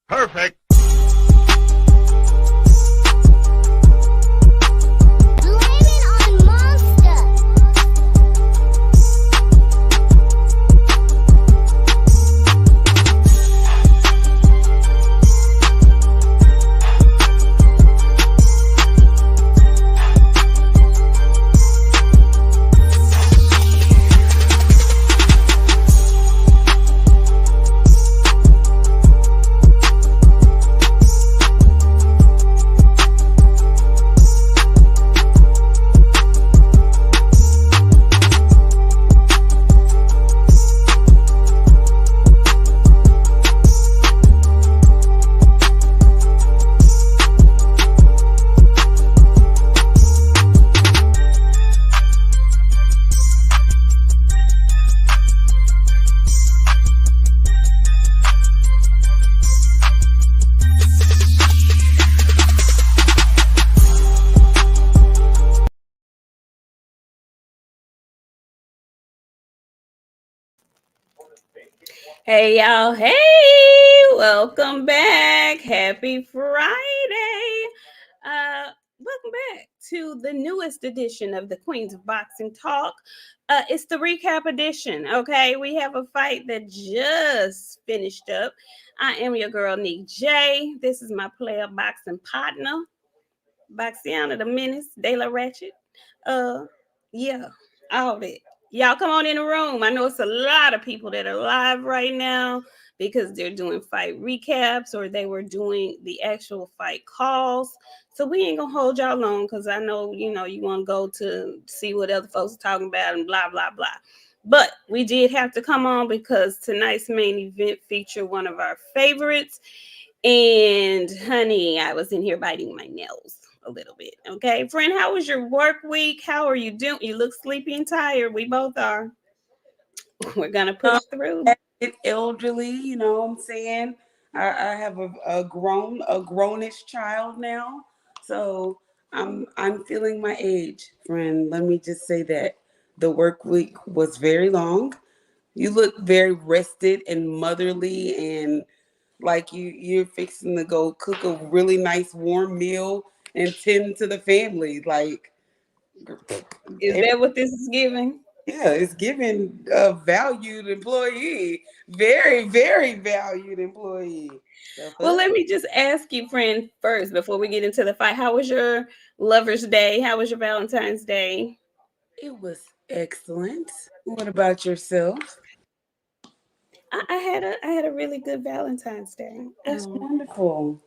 Perfect. Hey y'all, hey, welcome back. Happy Friday. Welcome back to the newest edition of the Queens of Boxing Talk. It's the recap edition, okay? We have a fight that just finished up. I am your girl, Nik J. This is my player boxing partner, BOXIANA the Menace, De La Ratchet. Yeah, all that. Y'all come on in the room. I know it's a lot of people that are live right now because they're doing fight recaps or they were doing the actual fight calls. So we ain't gonna hold y'all long because I know you want to go to see what other folks are talking about and blah blah blah. But we did have to come on because tonight's main event featured one of our favorites. And honey, I was in here biting my nails a little bit. Okay, friend, how was your work week? How are you doing? You look sleepy and tired. We both are. We're gonna push through. Elderly, you know what I'm saying? I have a grownish child now, so I'm feeling my age, friend. Let me just say that the work week was very long. You look very rested and motherly, and like you're fixing to go cook a really nice warm meal and tend to the family. Like, Is that what this is giving? yeah, it's giving a valued employee. Very, very valued employee. Well, let me just ask you, friend, first before we get into the fight. How was your Lover's Day? How was your Valentine's Day? It was excellent. What about yourself? I had a really good Valentine's Day. That's wonderful.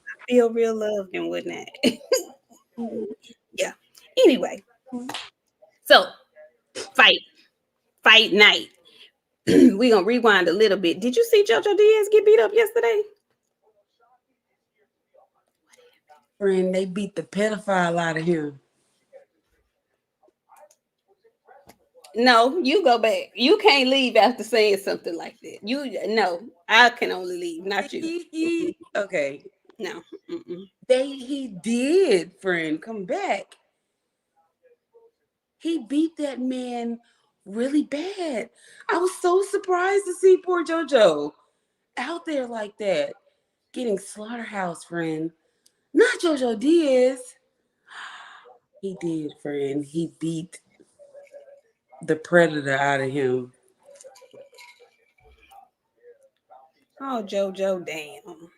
I feel real loved and whatnot. Yeah. Anyway, so fight night. We gonna rewind a little bit. Did you see JoJo Diaz get beat up yesterday? Friend, they beat the pedophile out of him. No, you go back. You can't leave after saying something like that. No, I can only leave, not you. Okay. No. He did, friend. Come back. He beat that man really bad. I was so surprised to see poor JoJo out there like that, getting slaughterhouse, friend. Not JoJo Diaz. He did, friend. He beat the predator out of him. Oh, JoJo, damn.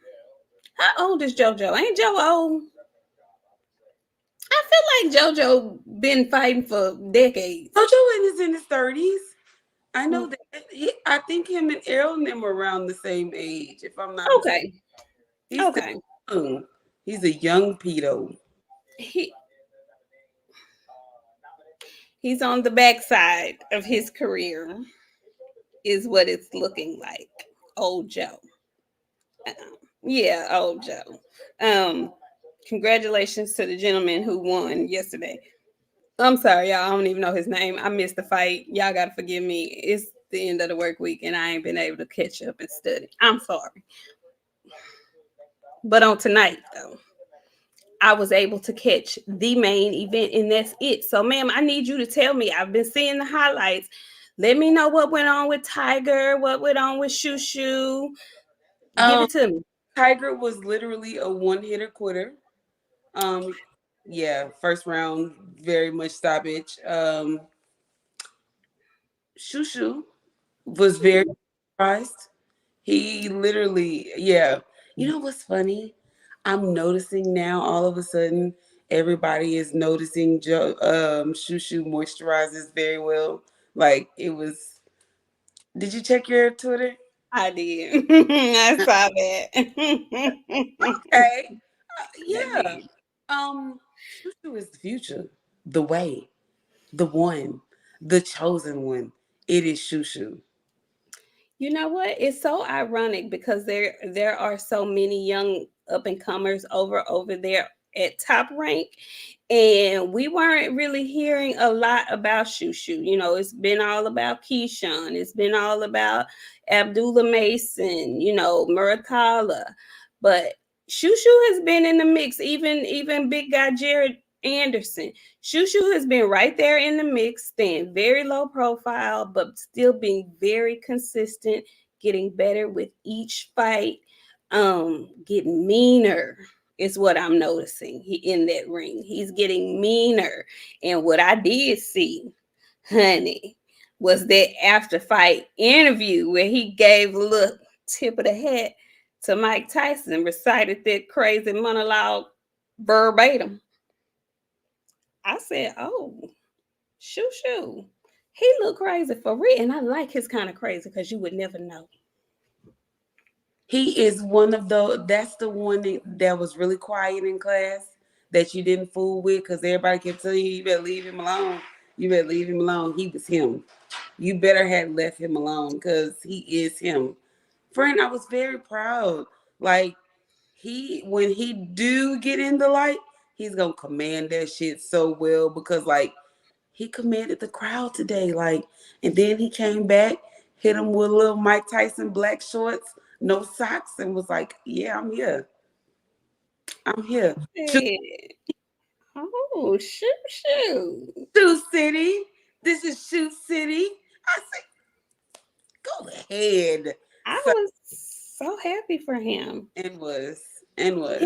How old is JoJo? Ain't Joe old? I feel like JoJo been fighting for decades. JoJo is in his 30s. I know that I think him and Errol and them are around the same age, if I'm not okay. He's young. He's a young pedo. He's on the backside of his career, is what it's looking like. Old Joe. Yeah, old Joe. Congratulations to the gentleman who won yesterday. I'm sorry, y'all. I don't even know his name. I missed the fight. Y'all gotta forgive me. It's the end of the work week, and I ain't been able to catch up and study. I'm sorry. But on tonight, though, I was able to catch the main event, and that's it. So, ma'am, I need you to tell me. I've been seeing the highlights. Let me know what went on with Tiger, what went on with Shoo Shoo. Give it to me. Tiger was literally a one-hitter quitter. Um, yeah, first round, very much stoppage. Shushu was very surprised. He literally, yeah. You know what's funny? I'm noticing now all of a sudden everybody is noticing Shushu moisturizes very well. Like it was. Did you check your Twitter? I did. I saw that. Okay. I Yeah. did. Shushu is the future, the way, the one, the chosen one. It is Shushu. You know what? It's so ironic because there are so many young up and comers over there at top rank, and we weren't really hearing a lot about Shushu. You know, it's been all about Keyshawn. It's been all about Abdullah Mason. You know, Muratala, but Shushu has been in the mix. Even big guy Jared Anderson. Shushu has been right there in the mix, staying very low profile, but still being very consistent, getting better with each fight, getting meaner is what I'm noticing in that ring. He's getting meaner. And what I did see, honey, was that after fight interview where he gave a little tip of the hat to Mike Tyson and recited that crazy monologue verbatim. I said, "Oh, shoo. He look crazy for real." And I like his kind of crazy because you would never know. He is one of those. That's the one that was really quiet in class that you didn't fool with because everybody kept telling you, you better leave him alone. You better leave him alone. He was him. You better have left him alone because he is him. Friend, I was very proud. Like when he do get in the light, he's gonna command that shit so well because like he commanded the crowd today. Like, and then he came back, hit him with a little Mike Tyson black shorts, no socks, and was like, "Yeah, I'm here. I'm here." Shoot, Hey. Oh, shoot. Shoe City. This is Shoe City. I say, go ahead. I So was so happy for him. and was and was.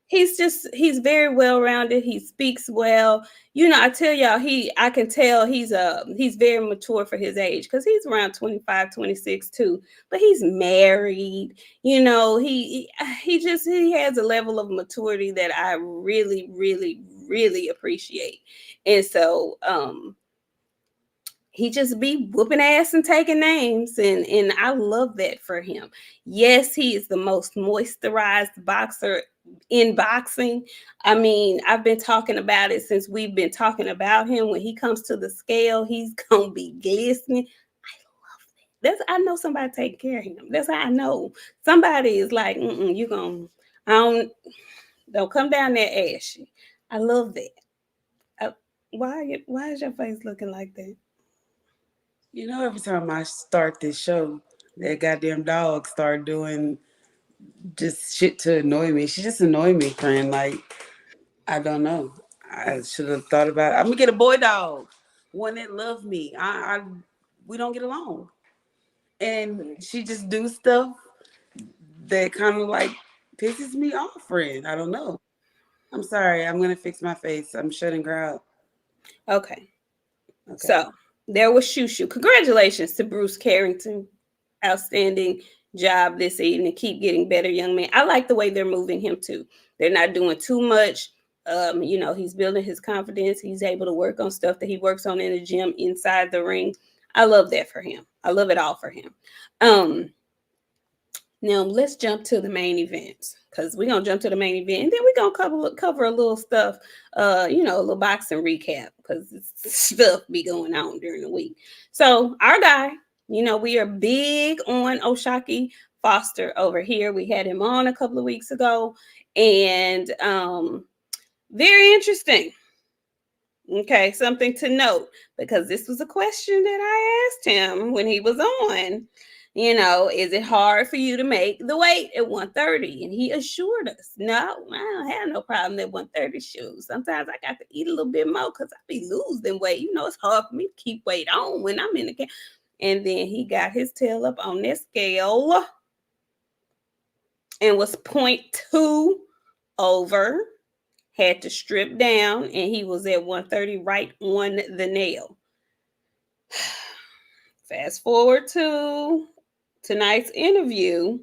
He's he's very well rounded. He speaks well. You know, I tell y'all, I can tell he's very mature for his age because he's around 25, 26 too. But he's married. You know, he has a level of maturity that I really, really, really appreciate. And so he just be whooping ass and taking names, and I love that for him. Yes, he is the most moisturized boxer in boxing. I mean, I've been talking about it since we've been talking about him. When he comes to the scale, he's gonna be glistening. That's I know somebody taking care of him. That's how I know somebody is like, you gonna I don't come down there ashy. I love that. Why is your face looking like that? You know, every time I start this show, that goddamn dog start doing just shit to annoy me. She just annoyed me, friend. Like, I don't know. I should have thought about it. I'm gonna get a boy dog, one that loves me. We don't get along, and she just do stuff that kind of like pisses me off, friend. I don't know. I'm sorry. I'm gonna fix my face. I'm shutting her out. Okay. Okay. So there was Shushu. Congratulations to Bruce Carrington. Outstanding job this evening. Keep getting better, young man. I like the way they're moving him too. They're not doing too much. You know, he's building his confidence. He's able to work on stuff that he works on in the gym inside the ring. I love that for him. I love it all for him. Um, Now let's jump to the main event because we're gonna jump to the main event and then we're gonna cover a little stuff, a little boxing recap because stuff be going on during the week. So our guy, we are big on Oshaki Foster over here. We had him on a couple of weeks ago, and very interesting. Okay, something to note because this was a question that I asked him when he was on. Is it hard for you to make the weight at 130? And he assured us, no, I don't have no problem at 130 shoes. Sometimes I got to eat a little bit more because I be losing weight. It's hard for me to keep weight on when I'm in the game. And then he got his tail up on that scale and was point 0.2 over. Had to strip down, and he was at 130 right on the nail. Fast forward to tonight's interview,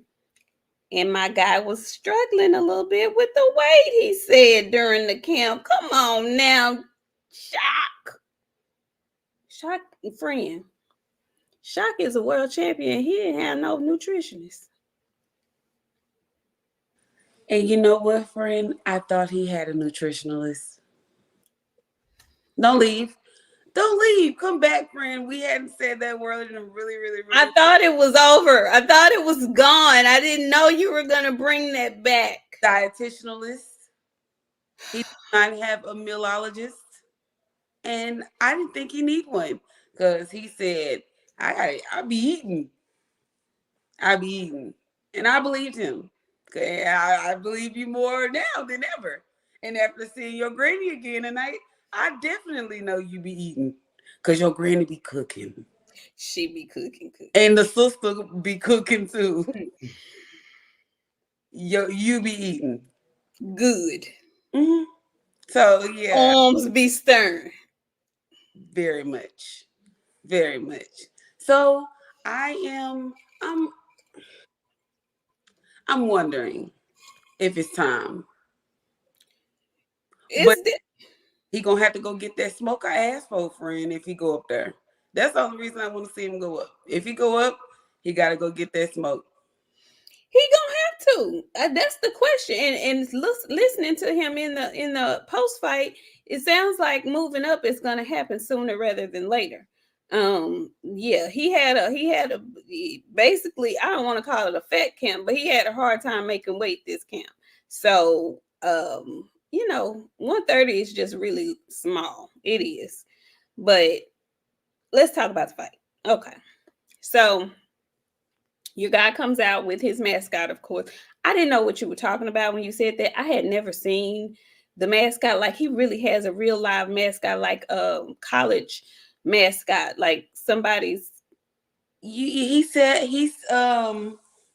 and my guy was struggling a little bit with the weight, he said during the camp. Come on now, Shock friend. Shock is a world champion. He didn't have no nutritionist. And you know what, friend? I thought he had a nutritionalist. Don't leave. Don't leave. Come back, friend. We hadn't said that word in a really, really, really. I thought it was over. I thought it was gone. I didn't know you were going to bring that back. Dietitianalist. He did not have a mealologist. And I didn't think he need one. Because he said, I be eating. I be eating. And I believed him. I believe you more now than ever. And after seeing your granny again tonight, I definitely know you be eating. Because your granny be cooking. She be cooking. And the sister be cooking too. You be eating. Good. Mm-hmm. So, yeah. Arms be stern. Very much. Very much. So, I'm wondering if it's time. But he gonna have to go get that smoke I asked for, friend, if he go up there. That's the only reason I want to see him go up. If he go up, he got to go get that smoke. He gonna have to. That's the question. And listening to him in the post fight, it sounds like moving up is gonna happen sooner rather than later. Yeah, he had a basically, I don't want to call it a fat camp, but he had a hard time making weight this camp. So 130 is just really small. It is. But let's talk about the fight. Okay. So your guy comes out with his mascot, of course. I didn't know what you were talking about when you said that. I had never seen the mascot. Like, he really has a real live mascot, like a college mascot, like somebody's. He said he's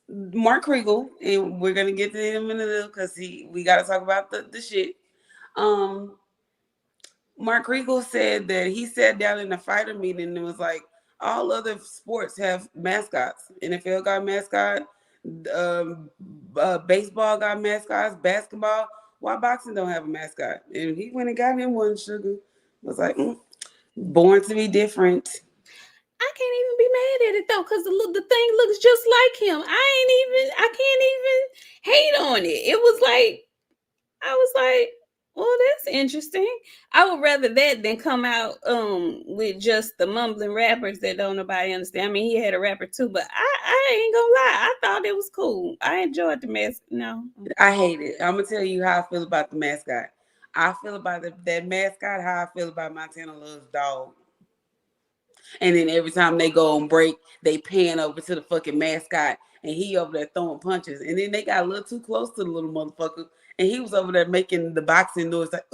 Mark Kriegel, and we're gonna get to him in a little because we got to talk about the shit. Mark Kriegel said that he sat down in a fighter meeting and was like, all other sports have mascots. NFL got mascot, baseball got mascots, basketball. Why boxing don't have a mascot? And he went and got him one. Sugar was like, born to be different. I can't even be mad at it though, because the thing looks just like him. I can't even hate on it. It was like, I was like, well, that's interesting. I would rather that than come out with just the mumbling rappers that don't nobody understand. I mean, he had a rapper too, but I ain't gonna lie. I thought it was cool. I enjoyed the mask. No, I hate it. I'm gonna tell you how I feel about the mascot. I feel about that mascot how I feel about Montana Love's dog. And then every time they go on break, they pan over to the fucking mascot, and he over there throwing punches. And then they got a little too close to the little motherfucker, and he was over there making the boxing noise like,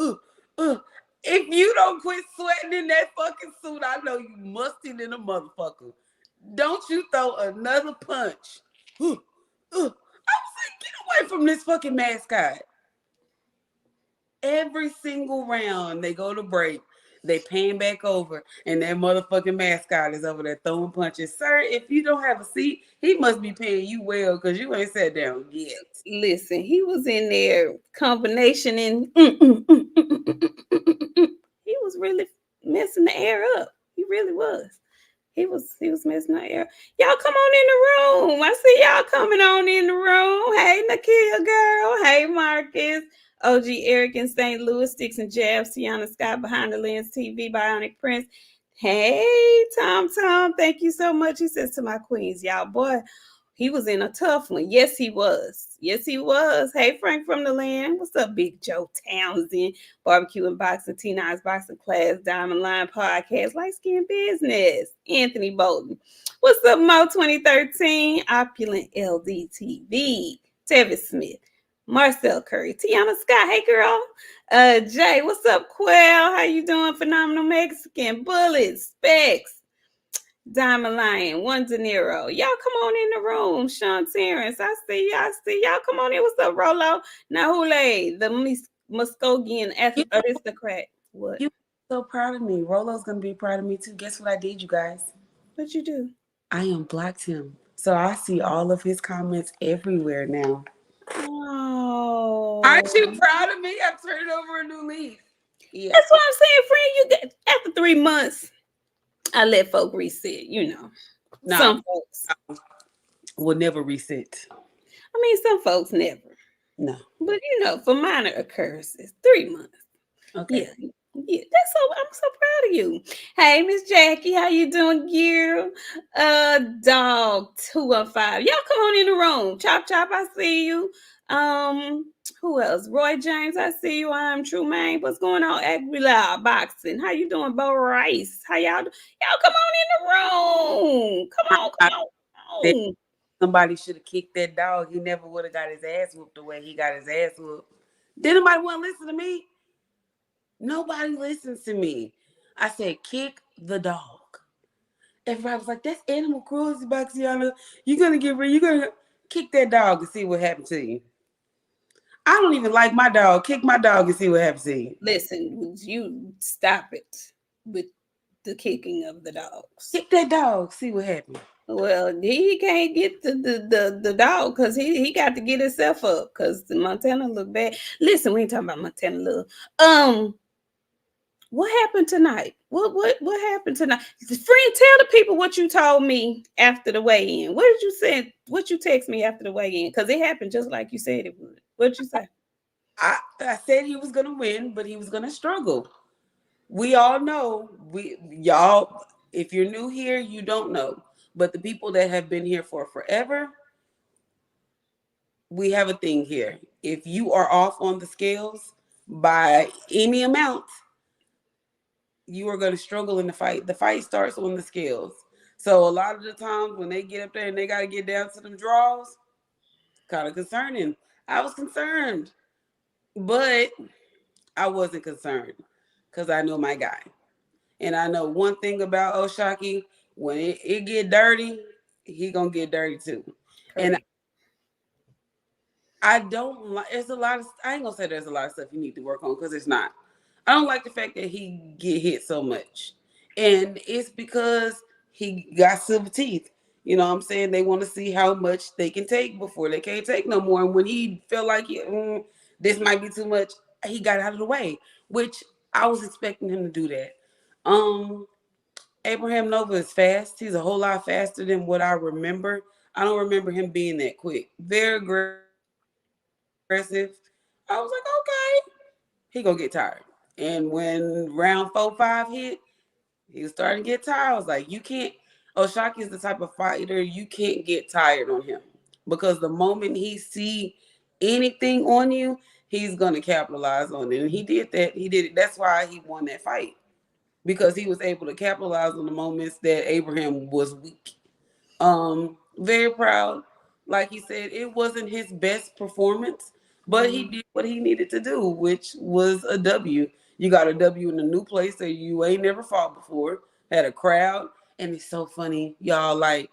If you don't quit sweating in that fucking suit, I know you musty than a motherfucker. Don't you throw another punch. I was like, get away from this fucking mascot. Every single round they go to break, they pan back over, and that motherfucking mascot is over there throwing punches. Sir, if you don't have a seat, he must be paying you well because you ain't sat down yet. Listen, he was in there combination and he was really messing the air up. He really was. He was messing the air. Y'all come on in the room. I see y'all coming on in the room. Hey, Nakia girl. Hey, Marcus. OG Eric in St. Louis, Sticks and Jabs, Tiana Scott behind the lens TV, Bionic Prince. Hey, Tom. Thank you so much. He says to my queens, y'all, boy, he was in a tough one. Yes, he was. Hey, Frank from the land. What's up, Big Joe Townsend? Barbecue and Boxing, T9's Boxing Class, Diamond Line Podcast, Light Skin Business. Anthony Bolton. What's up, Mo 2013? Opulent LDTV. Tevis Smith. Marcel Curry, Tiana Scott, hey girl. Jay, what's up, Quell? How you doing? Phenomenal Mexican, Bullets, Specs. Diamond Lion, 1 De Niro. Y'all come on in the room. Sean Terrence, I see y'all. Y'all come on in. What's up, Rolo? Nahule, the Muskogean You, aristocrat. What? you so proud of me. Rolo's gonna be proud of me too. Guess what I did, you guys? What you do? I unblocked him. So I see all of his comments everywhere now. Oh, Aren't you proud of me? I've turned over a new leaf. Yeah. that's what I'm saying, friend. You get after 3 months, I let folk reset. No, Some folks. will never reset. I mean, some folks never. No. But for minor occurrences, 3 months. Okay. Yeah, yeah. I'm so proud of you. Hey, Miss Jackie, how you doing, girl? Dog 215. Y'all come on in the room. Chop chop, I see you. Um, who else? Roy James, I see you. I'm True Man. What's going on? Aguilar Boxing. How you doing, Bo Rice? How y'all do? Y'all come on in the room. Come on, I come on, said come on. somebody should have kicked that dog. He never would have got his ass whooped the way he got his ass whooped. Did nobody want to listen to me? Nobody listens to me. I said, kick the dog. Everybody was like, that's animal cruelty, Boxiana. You're gonna kick that dog and see what happened to you. I don't even like my dog. Kick my dog and see what happens to you. Listen, would you stop it with the kicking of the dogs? Kick that dog, see what happens. Well, he can't get the dog because he got to get himself up because Montana look bad. Listen, we ain't talking about Montana love. What happened tonight? What happened tonight? Friend, tell the people what you told me after the weigh-in. What did you say? What you text me after the weigh-in? Because it happened just like you said it would. What'd you say? I said he was gonna win, but he was gonna struggle. We all know y'all. If you're new here, you don't know. But the people that have been here for forever, we have a thing here. If you are off on the scales by any amount, you are going to struggle in the fight. The fight starts on the scales. So a lot of the times when they get up there and they got to get down to them draws, kind of concerning. I was concerned, but I wasn't concerned because I know my guy. And I know one thing about Oshaki, when it get dirty, he gonna get dirty too. And Correct. I don't like. There's a lot of. I ain't gonna say there's a lot of stuff you need to work on because it's not. I don't like the fact that he get hit so much, and it's because he got silver teeth. You know what I'm saying? They want to see how much they can take before they can't take no more. And when he felt like this might be too much, he got out of the way, which I was expecting him to do that. Um, Abraham Nova is fast. He's a whole lot faster than what I remember. I don't remember him being that quick. Very aggressive. I was like, okay, he gonna get tired. And when round 4, 5 hit, he was starting to get tired. I was like, you can't. Oshaki is the type of fighter you can't get tired on him because the moment he see anything on you, he's gonna capitalize on it. And he did that. He did it. That's why he won that fight because he was able to capitalize on the moments that Abraham was weak. Very proud. Like he said, it wasn't his best performance, but he did what he needed to do, which was a W. You got a W in a new place that you ain't never fought before, had a crowd, and it's so funny, y'all. Like,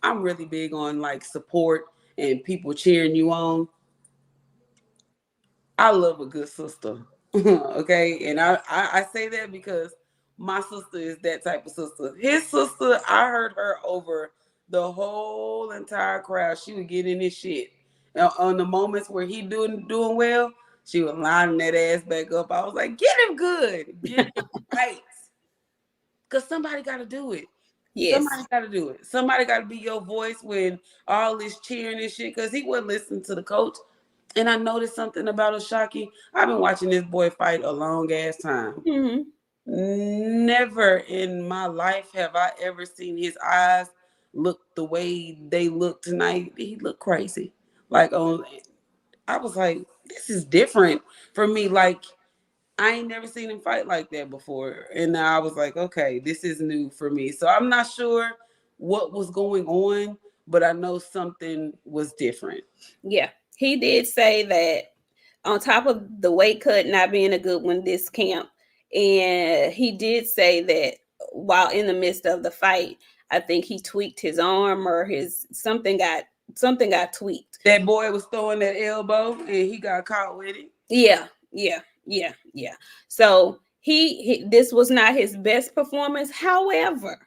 I'm really big on like support and people cheering you on. I love a good sister. Okay. And I say that because my sister is that type of sister. His sister, I heard her over the whole entire crowd. She would get in his shit. On the moments where he doing well, she was lining that ass back up. I was like, get him good. Get him right. Because somebody got to do it. Yes. Somebody got to do it. Somebody got to be your voice when all this cheering and shit. Because he wasn't listening to the coach. And I noticed something about Oshaki. I've been watching this boy fight a long ass time. Mm-hmm. Never in my life have I ever seen his eyes look the way they look tonight. He looked crazy. Like I was like, this is different for me. Like I ain't never seen him fight like that before. And I was like, okay, this is new for me. So I'm not sure what was going on, but I know something was different. Yeah. He did say that on top of the weight cut not being a good one this camp, and he did say that while in the midst of the fight, I think he tweaked his arm or his something got tweaked. That boy was throwing that elbow and he got caught with it. Yeah, yeah, yeah, yeah. So he this was not his best performance. However,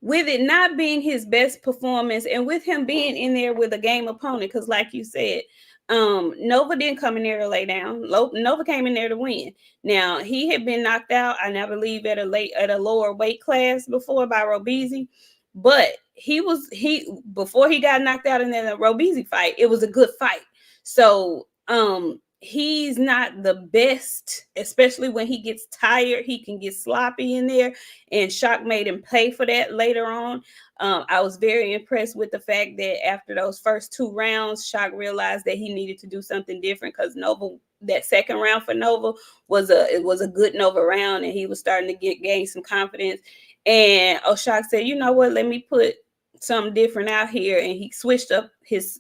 with it not being his best performance and with him being in there with a game opponent, because like you said, Nova didn't come in there to lay down. Nova came in there to win. Now he had been knocked out, I believe, at a lower weight class before by Robezy, but he before he got knocked out in the Robezy fight, it was a good fight. So he's not the best, especially when he gets tired. He can get sloppy in there, and Shock made him pay for that later on. I was very impressed with the fact that after those first 2 rounds, Shock realized that he needed to do something different because Nova, that second round for Nova was a good Nova round, and he was starting to gain some confidence. And Shock said, "You know what? Let me put something different out here," and he switched up his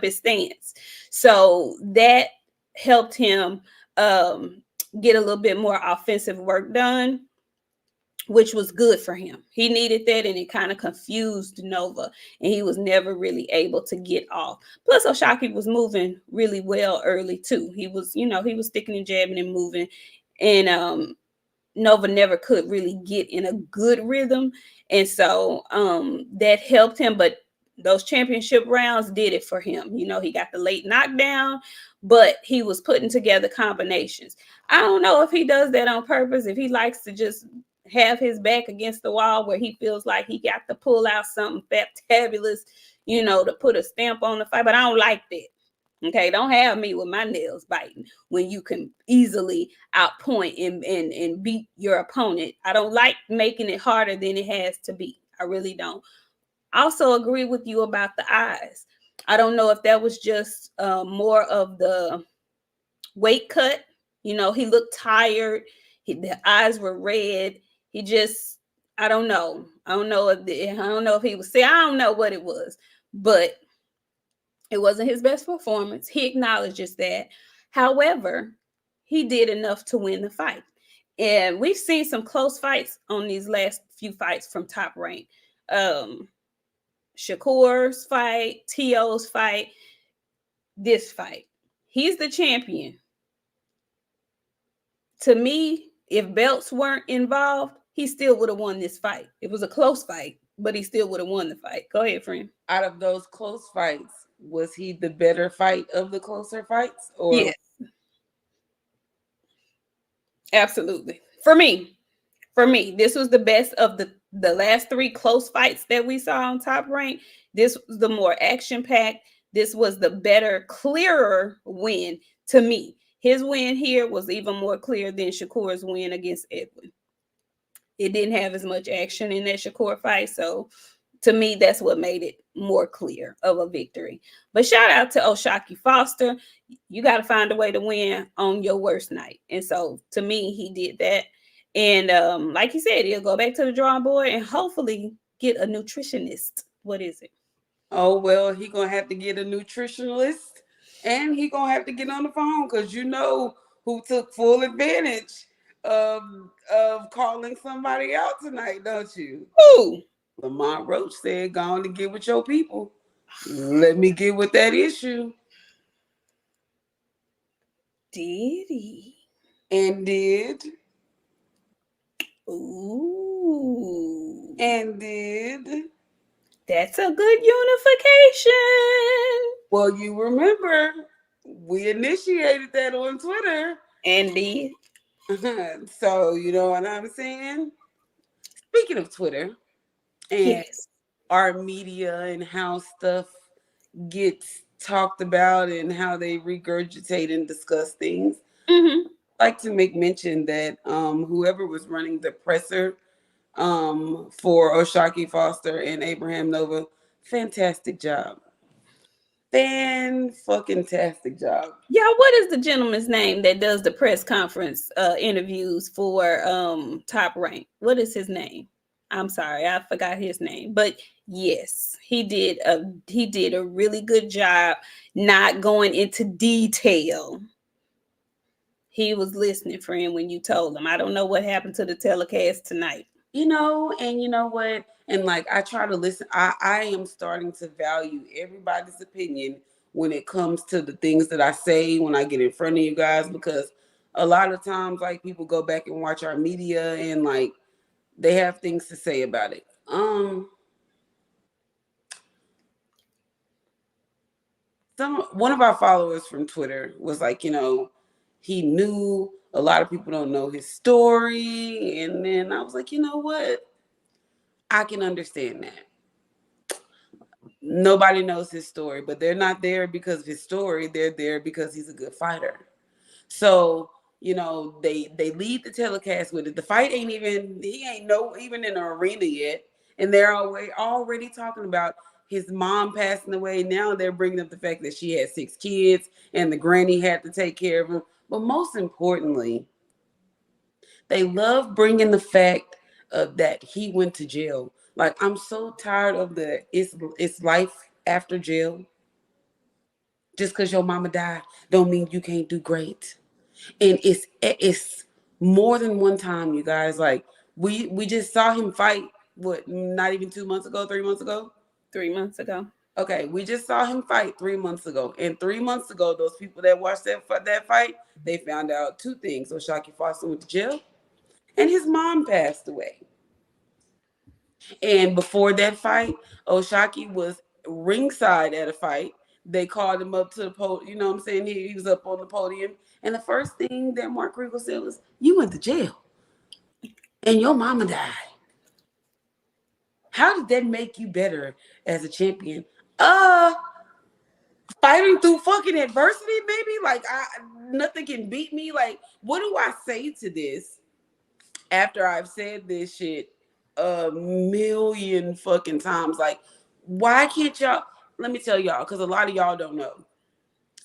stance. So that helped him get a little bit more offensive work done, which was good for him. He needed that, and it kind of confused Nova, and he was never really able to get off. Plus, Oshaki was moving really well early too. He was sticking and jabbing and moving, and Nova never could really get in a good rhythm, and so that helped him. But those championship rounds did it for him. He got the late knockdown, but he was putting together combinations. I don't know if he does that on purpose, if he likes to just have his back against the wall where he feels like he got to pull out something fantabulous, to put a stamp on the fight. But I don't like that. Okay, don't have me with my nails biting when you can easily outpoint and beat your opponent. I don't like making it harder than it has to be. I really don't. I also agree with you about the eyes. I don't know if that was just more of the weight cut. He looked tired. The eyes were red. He just, I don't know. I don't know if he was sick. I don't know what it was, but it wasn't his best performance. He acknowledges that. However, he did enough to win the fight. And we've seen some close fights on these last few fights from Top Rank. Shakur's fight, T.O.'s fight, this fight. He's the champion. To me, if belts weren't involved, he still would have won this fight. It was a close fight, but he still would have won the fight. Go ahead, friend. Out of those close fights, was he the better fight of the closer fights? Or yes, absolutely. For me, this was the best of the last 3 close fights that we saw on Top Rank. This was the more action-packed. This was the better, clearer win to me. His win here was even more clear than Shakur's win against Edwin. It didn't have as much action in that Shakur fight, so to me, that's what made it more clear of a victory. But shout out to Oshaki Foster. You got to find a way to win on your worst night. And so to me, he did that. And like he said, he'll go back to the drawing board and hopefully get a nutritionist. What is it? Oh, well, he going to have to get a nutritionist, and he going to have to get on the phone, because you know who took full advantage of calling somebody out tonight, don't you? Who? Lamont Roach said, "Go on to get with your people. Let me get with that issue." Did he? And did. Ooh. And did. That's a good unification. Well, you remember, we initiated that on Twitter. And did. So, you know what I'm saying? Speaking of Twitter and Yes. our media and how stuff gets talked about and how they regurgitate and discuss things, Mm-hmm. I'd like to make mention that whoever was running the presser for Oshaki Foster and Abraham Nova, fantastic job. Fan-fucking-tastic job. Y'all, what is the gentleman's name that does the press conference interviews for Top Rank? What is his name? I'm sorry, I forgot his name. But yes, he did a really good job not going into detail. He was listening, friend, when you told him. I don't know what happened to the telecast tonight. And you know what? And like I try to listen. I am starting to value everybody's opinion when it comes to the things that I say when I get in front of you guys, because a lot of times like people go back and watch our media and like they have things to say about it. One of our followers from Twitter was like, he knew a lot of people don't know his story, and then I was like, you know what? I can understand that. Nobody knows his story, but they're not there because of his story. They're there because he's a good fighter. So, they lead the telecast with it. The fight ain't even he ain't no even in the arena yet, and they're already talking about his mom passing away. Now they're bringing up the fact that she had 6 kids and the granny had to take care of him. But most importantly, they love bringing the fact of that he went to jail. Like I'm so tired of it's life after jail. Just because your mama died don't mean you can't do great. And it's more than one time, you guys. Like we just saw him fight. What? Not even 2 months ago, 3 months ago. 3 months ago. Okay, we just saw him fight 3 months ago. And 3 months ago, those people that watched that fight, they found out two things. So Shockey Foster went to jail, and his mom passed away. And before that fight, Oshaki was ringside at a fight. They called him up to the podium. You know what I'm saying? He was up on the podium. And the first thing that Mark Regal said was, "You went to jail and your mama died. How did that make you better as a champion?" Fighting through fucking adversity, maybe? Like nothing can beat me. Like, what do I say to this after I've said this shit a million fucking times? Like, why can't y'all? Let me tell y'all, because a lot of y'all don't know.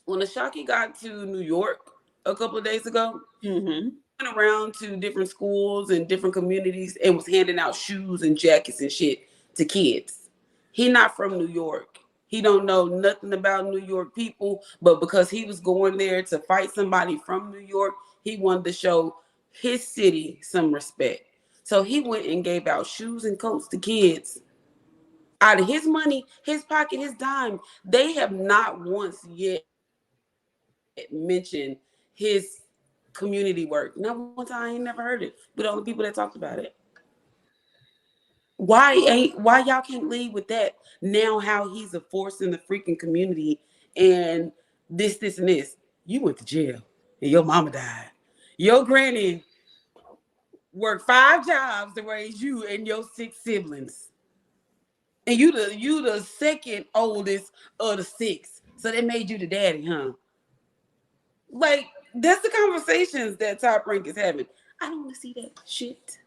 When Ashaki got to New York a couple of days ago, went around to different schools and different communities and was handing out shoes and jackets and shit to kids. He not from New York. He don't know nothing about New York people, but because he was going there to fight somebody from New York, he wanted to show his city some respect. So he went and gave out shoes and coats to kids out of his money, his pocket, his dime. They have not once yet mentioned his community work. Not one time. I ain't never heard it. But all the people that talked about it. Why y'all can't lead with that now? How he's a force in the freaking community and this and this. You went to jail and your mama died. Your granny worked 5 jobs to raise you and your 6 siblings, and you the second oldest of the 6. So they made you the daddy, huh? Like that's the conversations that Top Rank is having. I don't want to see that shit.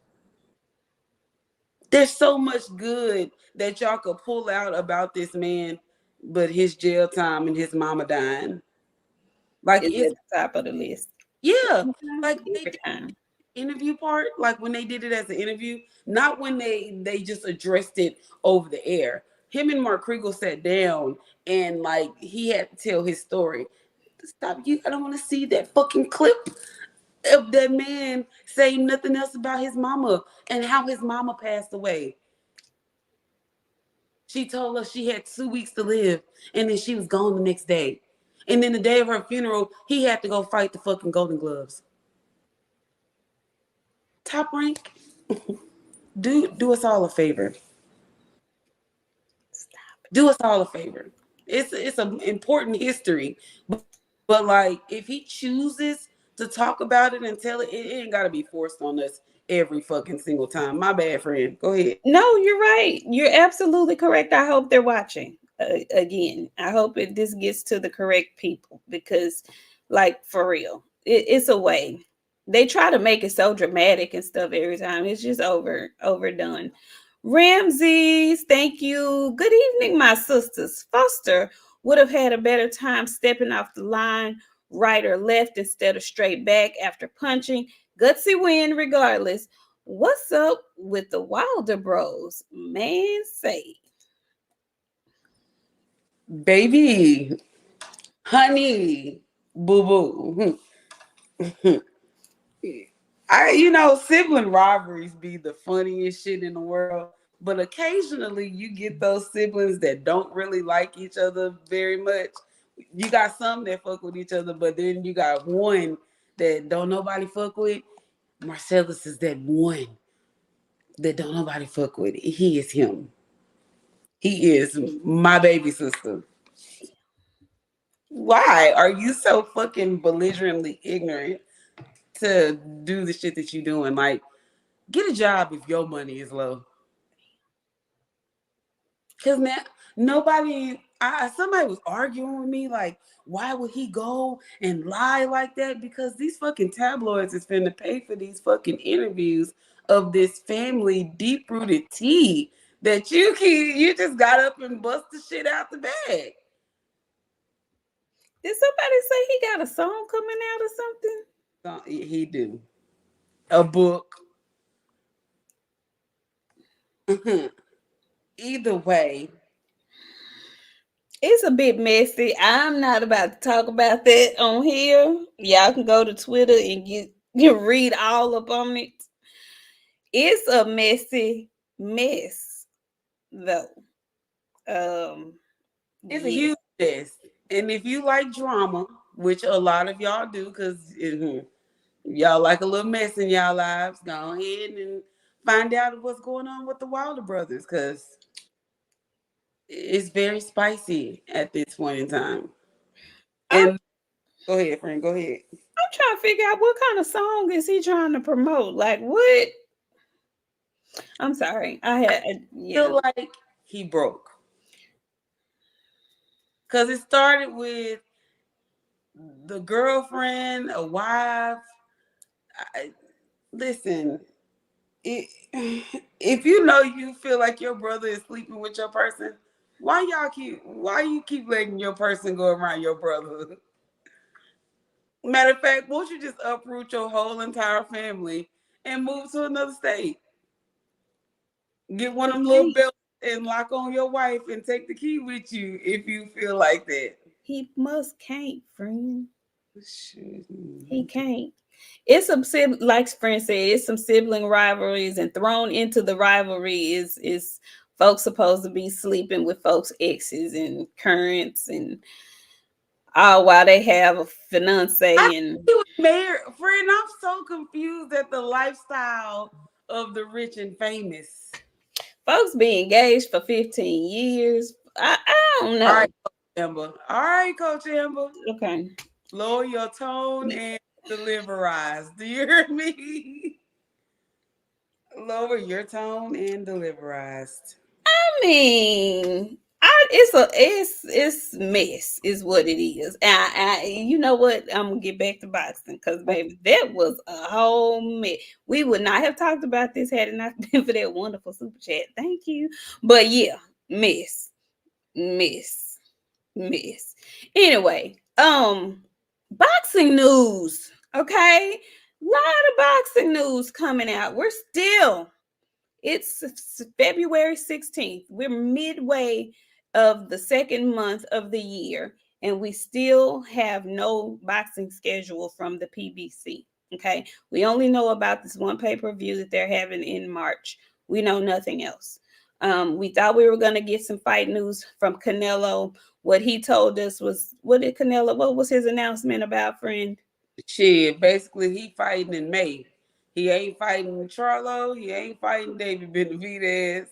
There's so much good that y'all could pull out about this man, but his jail time and his mama dying. Like Is it's at the top of the list yeah. Like they every did time. the interview part, like when they did it as an interview, not when they just addressed it over the air. Him and Mark Kriegel sat down and like he had to tell his story. Stop you! I don't want to see that fucking clip of that man saying nothing else about his mama and how his mama passed away. She told us she had 2 weeks to live, and then she was gone the next day. And then the day of her funeral, he had to go fight the fucking Golden Gloves. Top Rank, do us all a favor. Stop. Do us all a favor. It's an important history, but like if he chooses to talk about it and tell it, it ain't gotta be forced on us every fucking single time. My bad, friend. Go ahead. No, you're right. You're absolutely correct. I hope they're watching again. I hope this gets to the correct people because, like, for real, it's a way. They try to make it so dramatic and stuff every time. It's just overdone. Ramses, thank you. Good evening, my sisters. Foster would have had a better time stepping off the line, right or left instead of straight back after punching. Gutsy win regardless. What's up with the Wilder Bros? Man, say. Baby, honey, boo boo. Sibling rivalries be the funniest shit in the world. But occasionally you get those siblings that don't really like each other very much. You got some that fuck with each other, but then you got one that don't nobody fuck with. Marcellus is that one that don't nobody fuck with. He is him. He is my baby sister. Why are you so fucking belligerently ignorant to do the shit that you're doing? Like, get a job if your money is low. Cause now nobody, somebody was arguing with me like, why would he go and lie like that? Because these fucking tabloids is finna pay for these fucking interviews of this family deep rooted tea that you just got up and bust the shit out the bag. Did somebody say he got a song coming out or something? So, he do a book. Either way, It's a bit messy. I'm not about to talk about that on here. Y'all can go to Twitter and you read all up on it. It's a messy mess, though. Um, it's a yeah. huge mess. And if you like drama, which a lot of y'all do, because y'all like a little mess in y'all lives, go ahead and find out what's going on with the Wilder brothers, because it's very spicy at this point in time. I'm, And go ahead, friend, go ahead. I'm trying to figure out what kind of song is he trying to promote. Like what? I'm sorry. Yeah. Feel like he broke. Because it started with the girlfriend, a wife. Listen, it, if you know you feel like your brother is sleeping with your person, why you keep letting your person go around your brother? Matter of fact, won't you just uproot your whole entire family and move to another state? Get one of them little He belts and lock on your wife and take the key with you if you feel like that. he must can't, friend. Shit. He can't. It's some like friend said, it's some sibling rivalries, and thrown into the rivalry is folks supposed to be sleeping with folks' exes and currents and all while they have a I fiance think and he was married. Friend, I'm so confused at the lifestyle of the rich and famous. folks be engaged for 15 years. I don't All know. right, Coach Amber. All right, Coach Amber. Okay. Lower your tone and deliverize. Do you hear me? Lower your tone and deliverize. I mean, it's mess is what it is. You know what? I'm gonna get back to boxing because baby, that was a whole mess. We would not have talked about this had it not been for that wonderful super chat. Thank you. But yeah, mess, mess, mess. Anyway, boxing news. Okay, lot of boxing news coming out. It's February 16th. We're midway of the second month of the year, and we still have no boxing schedule from the PBC. Okay. We only know about this one pay per view that they're having in March. We know nothing else. We thought we were going to get some fight news from Canelo. What he told us was, what was his announcement about, friend? Shit, basically, he fighting in May. He ain't fighting Charlo. He ain't fighting David Benavidez.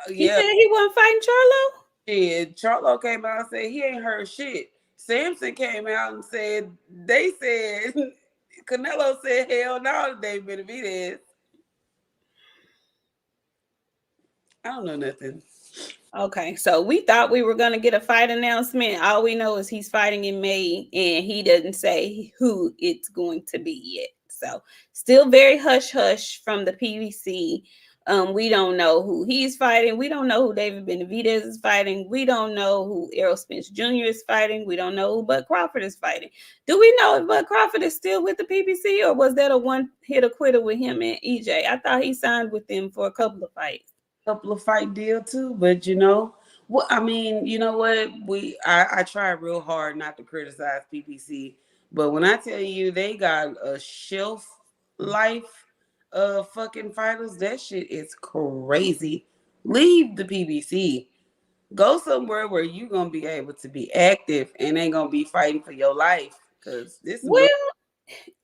He Yeah, said he wasn't fighting Charlo. shit. Charlo came out and said he ain't heard shit. Samson came out and said they said Canelo said hell no to David Benavidez. I don't know nothing. Okay, so we thought we were going to get a fight announcement. All we know is he's fighting in May, and he doesn't say who it's going to be yet. So, still very hush hush from the PVC. We don't know who he's fighting. We don't know who David Benavidez is fighting. We don't know who Errol Spence Jr. is fighting. We don't know who Bud Crawford is fighting. Do we know if Bud Crawford is still with the PBC, or was that a one hit quitter with him and EJ? I thought he signed with them for a couple of fights. Couple of fight deal too, but well, I mean, you know what? I try real hard not to criticize PPC, but when I tell you they got a shelf life fucking fighters. That shit is crazy. Leave the PBC. Go somewhere where you gonna be able to be active and ain't gonna be fighting for your life. Cause this is Well,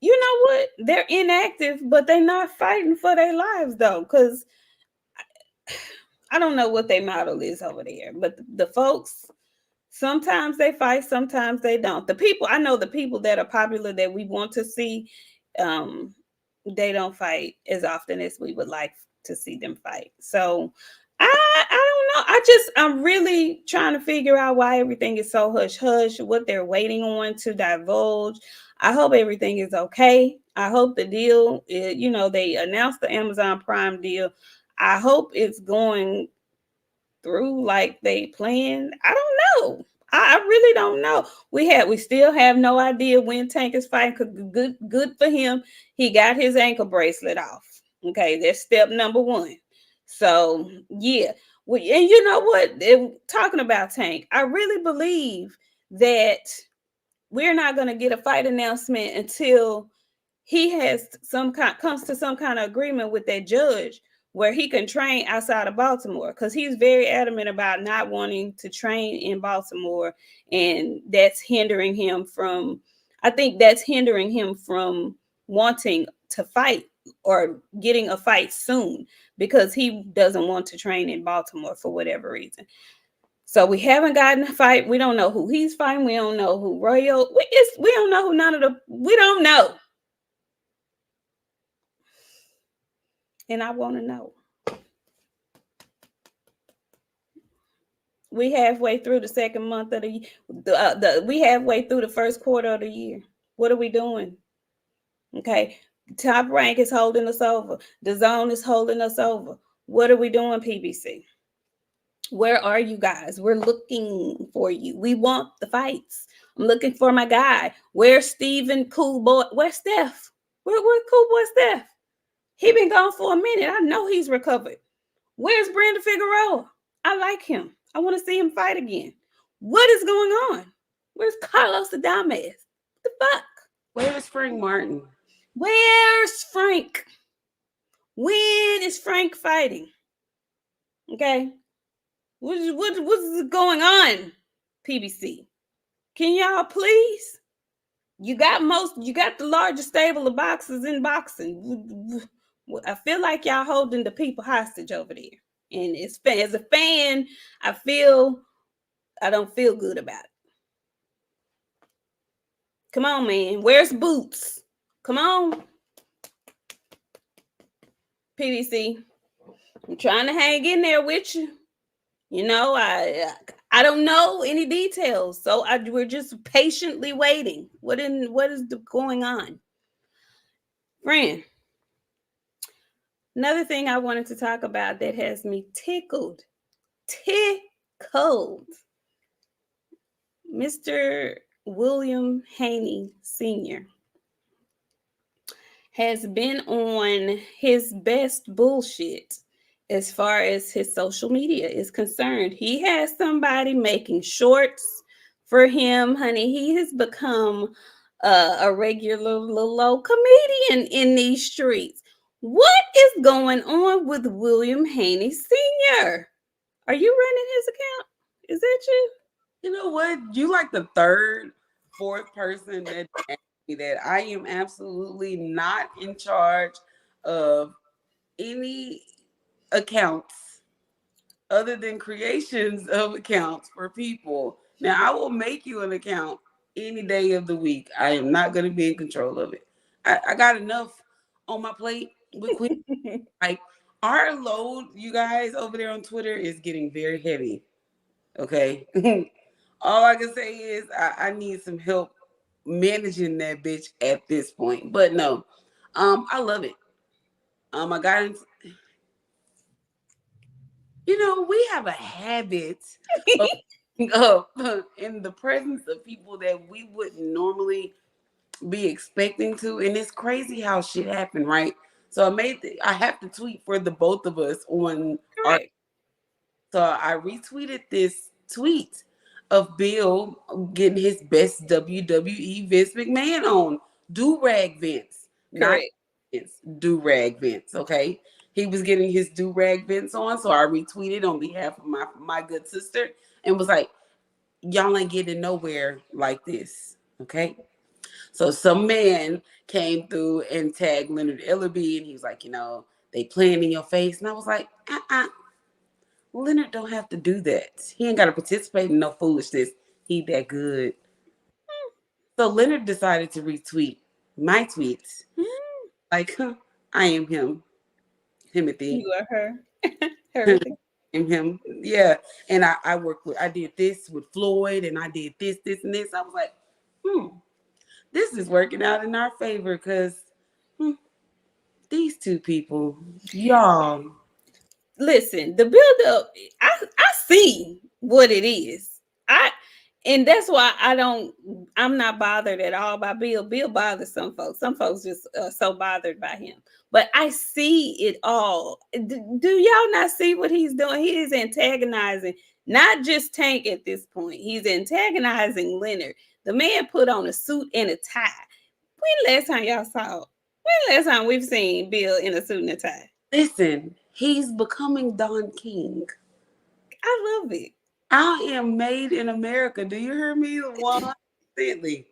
you know what? They're inactive, but they're not fighting for their lives though. Cause I don't know what their model is over there, but the folks sometimes they fight, sometimes they don't. The people I know, the people that are popular that we want to see, um, they don't fight as often as we would like to see them fight. So I don't know. I'm really trying to figure out why everything is so hush hush, what they're waiting on to divulge. I hope everything is okay. I hope the deal, they announced the Amazon Prime deal. I hope it's going through like they planned. I don't know. I really don't know. We still have no idea when Tank is fighting. Cause good for him. He got his ankle bracelet off. Okay, that's step number one. So yeah, and you know what? Talking about Tank, I really believe that we're not going to get a fight announcement until he has some kind comes to some kind of agreement with that judge where he can train outside of Baltimore, because he's very adamant about not wanting to train in Baltimore, and I think that's hindering him from wanting to fight or getting a fight soon, because he doesn't want to train in Baltimore for whatever reason. So we haven't gotten a fight. We don't know who he's fighting. We don't know who Royal. We don't know who none of the. We don't know, and I want to know. We halfway through the second month of the year. We halfway through the first quarter of the year. What are we doing? Okay, Top Rank is holding us over. The Zone is holding us over. What are we doing, PBC? Where are you guys? We're looking for you. We want the fights. I'm looking for my guy. Where's Steven Cool Boy? Where's Steph? Where's Cool Boy Steph? He been gone for a minute. I know he's recovered. Where's Brandon Figueroa? I like him. I want to see him fight again. What is going on? Where's Carlos Adames? What the fuck? where is Frank Martin? Where's Frank? When is Frank fighting? Okay. What's going on, PBC? Can y'all please? You got the largest stable of boxers in boxing. I feel like y'all holding the people hostage over there. And as a fan, I don't feel good about it. Come on, man. Where's Boots? Come on, PBC. I'm trying to hang in there with you. I don't know any details, so we're just patiently waiting. What is going on, friend? Another thing I wanted to talk about that has me tickled. Mr. William Haney Sr. has been on his best bullshit as far as his social media is concerned. He has somebody making shorts for him, honey. He has become a regular little old comedian in these streets. What is going on with William Haney Sr.? Are you running his account? Is that you? You know what? You like the third, fourth person that asked me that. I am absolutely not in charge of any accounts other than creations of accounts for people. Now, I will make you an account any day of the week. I am not going to be in control of it. I got enough on my plate with quick. Like, our load, you guys over there on Twitter, is getting very heavy. Okay. All I can say is I need some help managing that bitch at this point. But no, I love it. I got into, we have a habit of in the presence of people that we wouldn't normally be expecting to, and it's crazy how shit happened, right? So I have to tweet for the both of us on our. Correct. So I retweeted this tweet of Bill getting his best WWE Vince McMahon on do rag Vince, not Correct. do-rag Vince, okay? He was getting his do-rag Vince on, so I retweeted on behalf of my good sister and was like, y'all ain't getting nowhere like this, okay? So some man came through and tagged Leonard Ellerby, and he was like, they playing in your face. And I was like, Leonard don't have to do that. He ain't got to participate in no foolishness. He that good. So Leonard decided to retweet my tweets. Like, I am him, Timothy. You are her. Her. And him. Yeah. And I did this with Floyd and I did this, and this. I was like, this is working out in our favor because these two people, y'all. Listen, the build up, I see what it is. I and that's why I'm not bothered at all by Bill. Bill bothers some folks. Some folks just so bothered by him. But I see it all. Do y'all not see what he's doing? He is antagonizing not just Tank at this point. He's antagonizing Leonard. The man put on a suit and a tie. When last time y'all saw? When last time we've seen Bill in a suit and a tie? Listen, he's becoming Don King. I love it. I am made in America. Do you hear me? 100%.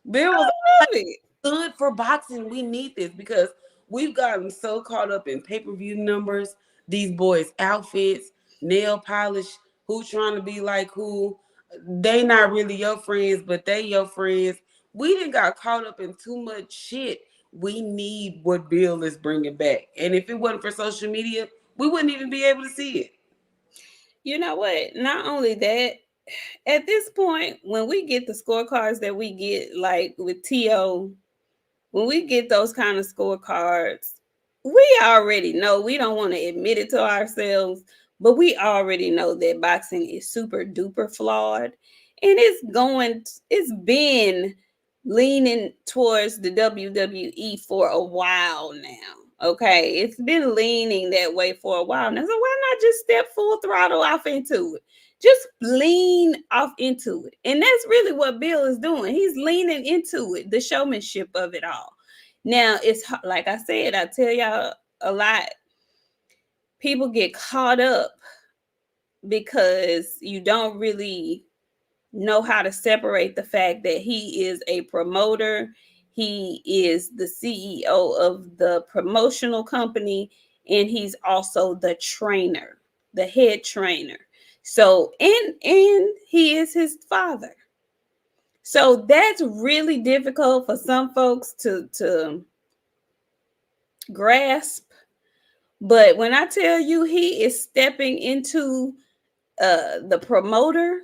Bill I was love it. good for boxing. We need this because we've gotten so caught up in pay-per-view numbers, these boys' outfits, nail polish, who trying to be like who. They not really your friends, but they your friends. We didn't got caught up in too much shit. We need what Bill is bringing back. And if it wasn't for social media, we wouldn't even be able to see it. You know what? Not only that, at this point, when we get the scorecards that we get, like with TO, when we get those kind of scorecards, we already know. We don't want to admit it to ourselves, but we already know that boxing is super duper flawed. And it's been leaning towards the WWE for a while now. Okay. It's been leaning that way for a while now. So why not just step full throttle off into it? Just lean off into it. And that's really what Bill is doing. He's leaning into it, the showmanship of it all. Now, it's like I said, I tell y'all a lot. People get caught up because you don't really know how to separate the fact that he is a promoter, he is the CEO of the promotional company, and he's also the trainer, the head trainer. So, and he is his father. So that's really difficult for some folks to grasp. But when I tell you he is stepping into the promoter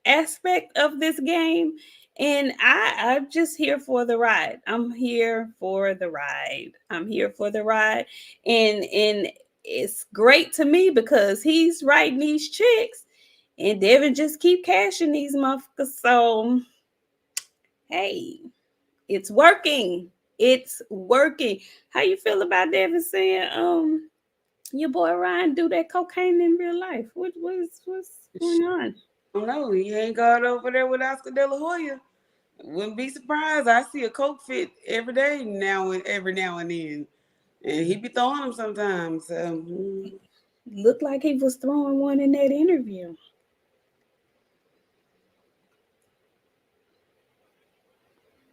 aspect of this game, and I'm just here for the ride. I'm here for the ride. I'm here for the ride, and it's great to me because he's writing these checks, and Devin just keep cashing these motherfuckers. So hey, it's working. It's working. How you feel about Devin saying, your boy Ryan do that cocaine in real life? What's going on? I don't know. He ain't got over there with Oscar De La Hoya. Wouldn't be surprised. I see a coke fit every day now and every now and then, and he be throwing them sometimes. So Looked like he was throwing one in that interview.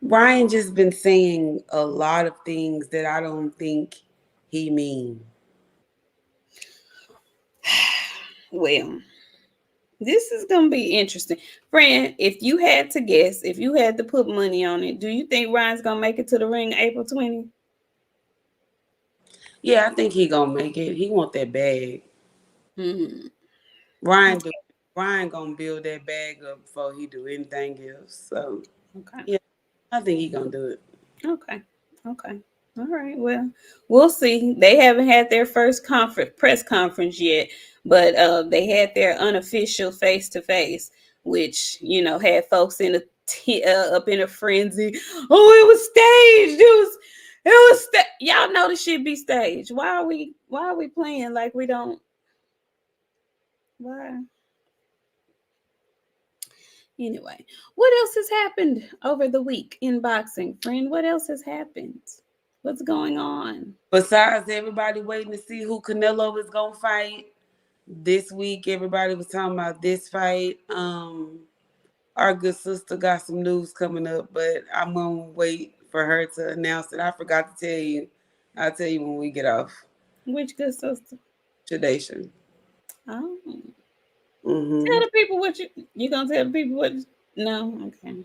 Ryan just been saying a lot of things that I don't think he mean. Well, this is gonna be interesting. Friend, if you had to guess, if you had to put money on it, do you think Ryan's gonna make it to the ring April 20th? Yeah, I think he gonna make it. He want that bag. Mm-hmm. Ryan do. Ryan gonna build that bag up before he do anything else. So Okay. yeah, I think he gonna do it. Okay. Okay. All right. Well, we'll see. They haven't had their first press conference yet, but they had their unofficial face to face, which had folks in up in a frenzy. Oh, it was staged. Y'all know the shit be staged. Why are we playing like we don't? Why? Anyway, what else has happened over the week in boxing, friend? What else has happened? What's going on? Besides everybody waiting to see who Canelo is gonna fight this week, everybody was talking about this fight. Our good sister got some news coming up, but I'm gonna wait for her to announce it. I forgot to tell you. I'll tell you when we get off. Which good sister? Tradition. Oh, Hmm. tell the people what you gonna tell the people what? No, okay.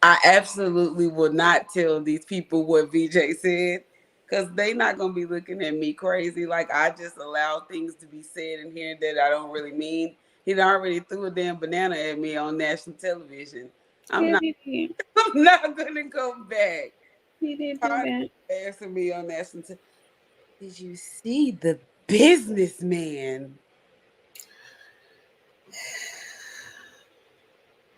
I absolutely will not tell these people what VJ said because they not gonna be looking at me crazy. Like I just allow things to be said in here that I don't really mean. He already threw a damn banana at me on national television. I'm Yeah, not. he did. I'm not gonna go back. He did do Todd that. asking me on national. Did you see the businessman?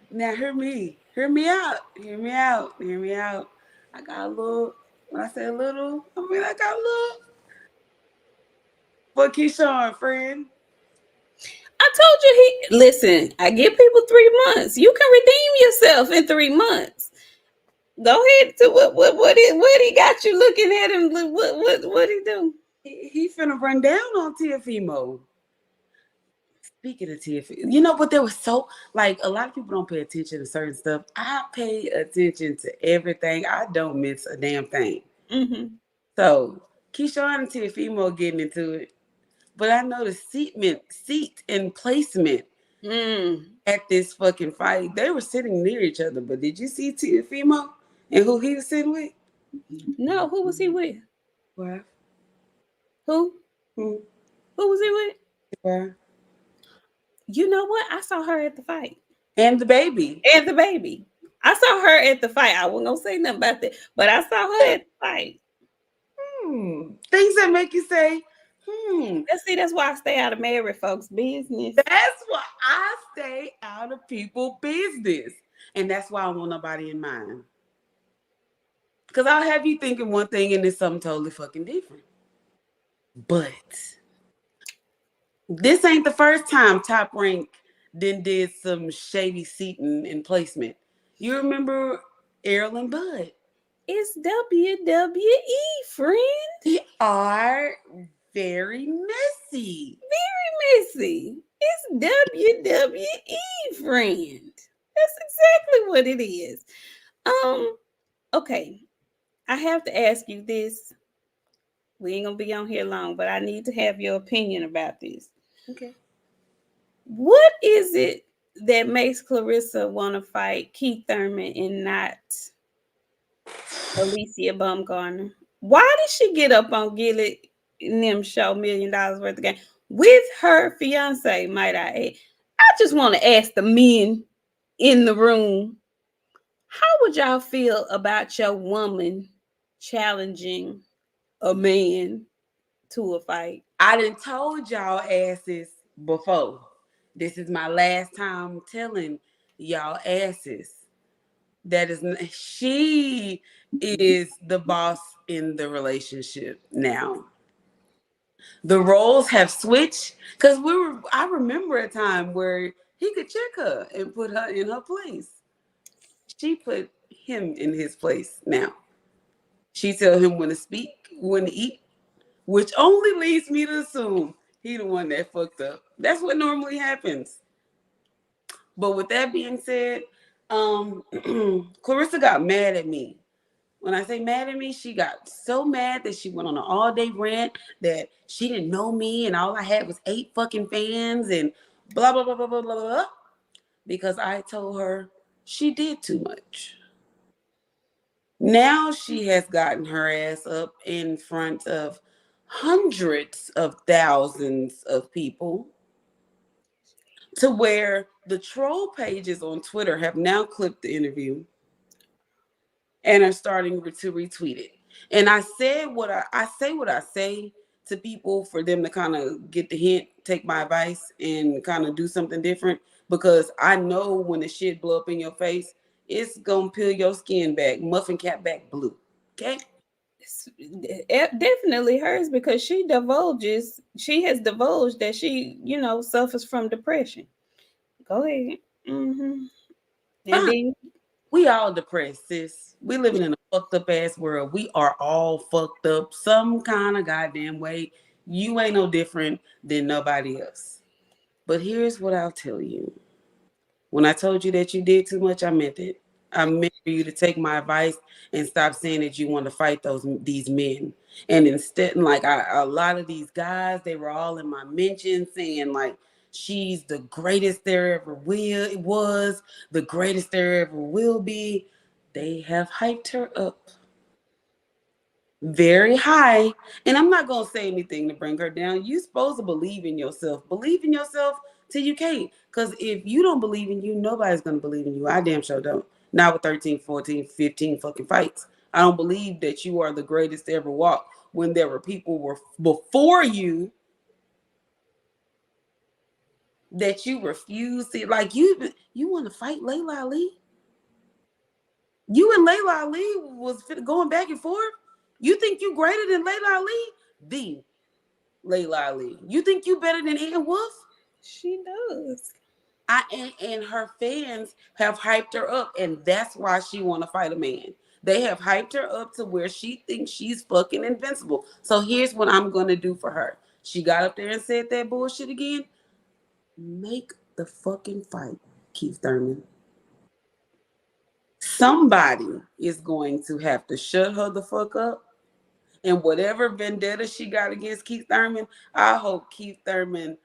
Now hear me. Hear me out. Hear me out. Hear me out. I got a little. When I say a little, I mean I got a little. But Keyshawn, friend. I told you he listen. I give people 3 months. You can redeem yourself in 3 months. Go ahead to what he got you looking at him. What he do? He finna run down on TFEMO. Speaking of TFE, you know, but there was so like a lot of people don't pay attention to certain stuff. I pay attention to everything. I don't miss a damn thing. Mm-hmm. So Keyshawn and TFEMO getting into it. But I know the seat and placement Mm. at this fucking fight. They were sitting near each other. But did you see Fimo and who he was sitting with? No, who was he with? Why? Who? Who? Who was he with? Why? You know what? I saw her at the fight. And the baby. And the baby. I saw her at the fight. I wasn't gonna say nothing about that, but I saw her at the fight. Things that make you say, hmm. That's why I stay out of married folks' business. That's why I stay out of people's business. And that's why I want nobody in mind. Because I'll have you thinking one thing and it's something totally fucking different. But this ain't the first time Top Rank then did some shady seating and placement. You remember Errol and Bud? It's WWE, friend. They are very messy. Very messy. It's WWE, friend. That's exactly what it is. Okay. I have to ask you this. We ain't gonna be on here long, but I need to have your opinion about this. Okay. What is it that makes Clarissa want to fight Keith Thurman and not Alicia Baumgartner? Why did she get up on Gillet and them show $1 million worth of game with her fiance, might I add? I just want to ask the men in the room, how would y'all feel about your woman challenging a man to a fight? I done told y'all asses before. This is my last time telling y'all asses. That is she is the boss in the relationship now. The roles have switched because I remember a time where he could check her and put her in her place. She put him in his place now. She tell him when to speak, when to eat, which only leads me to assume he the one that fucked up. That's what normally happens. But with that being said, Clarissa got mad at me. When I say mad at me, she got so mad that she went on an all-day rant that she didn't know me and all I had was 8 fucking fans and blah blah blah blah blah blah blah. Because I told her she did too much. Now she has gotten her ass up in front of hundreds of thousands of people to where the troll pages on Twitter have now clipped the interview and are starting to retweet it. And I said I say what I say to people for them to kind of get the hint, take my advice, and kind of do something different because I know when the shit blow up in your face, it's gonna peel your skin back, muffin cap back blue. Okay. It's definitely hers because she has divulged that she, suffers from depression. Go ahead. And Fine. then We all depressed, sis. We living in a fucked up ass world. We are all fucked up some kind of goddamn way. You ain't no different than nobody else. But here's what I'll tell you. When I told you that you did too much, I meant it. I meant for you to take my advice and stop saying that you want to fight these men. And instead, like a lot of these guys, they were all in my mentions saying like she's the greatest there ever was, the greatest there ever will be. They have hyped her up very high. And I'm not gonna say anything to bring her down. You supposed to believe in yourself. Believe in yourself till you can't. Because if you don't believe in you, nobody's gonna believe in you. I damn sure don't. Not with 13, 14, 15 fucking fights. I don't believe that you are the greatest to ever walk when there were people were before you that you refused to, like, you want to fight Layla Ali? You and Layla Ali was going back and forth. You think you greater than Layla Ali? The Layla Ali. You think you better than Ann Wolf? She does. And her fans have hyped her up, and that's why she want to fight a man. They have hyped her up to where she thinks she's fucking invincible. So here's what I'm gonna do for her. She got up there and said that bullshit again. Make the fucking fight, Keith Thurman. Somebody is going to have to shut her the fuck up. And whatever vendetta she got against Keith Thurman, I hope Keith Thurman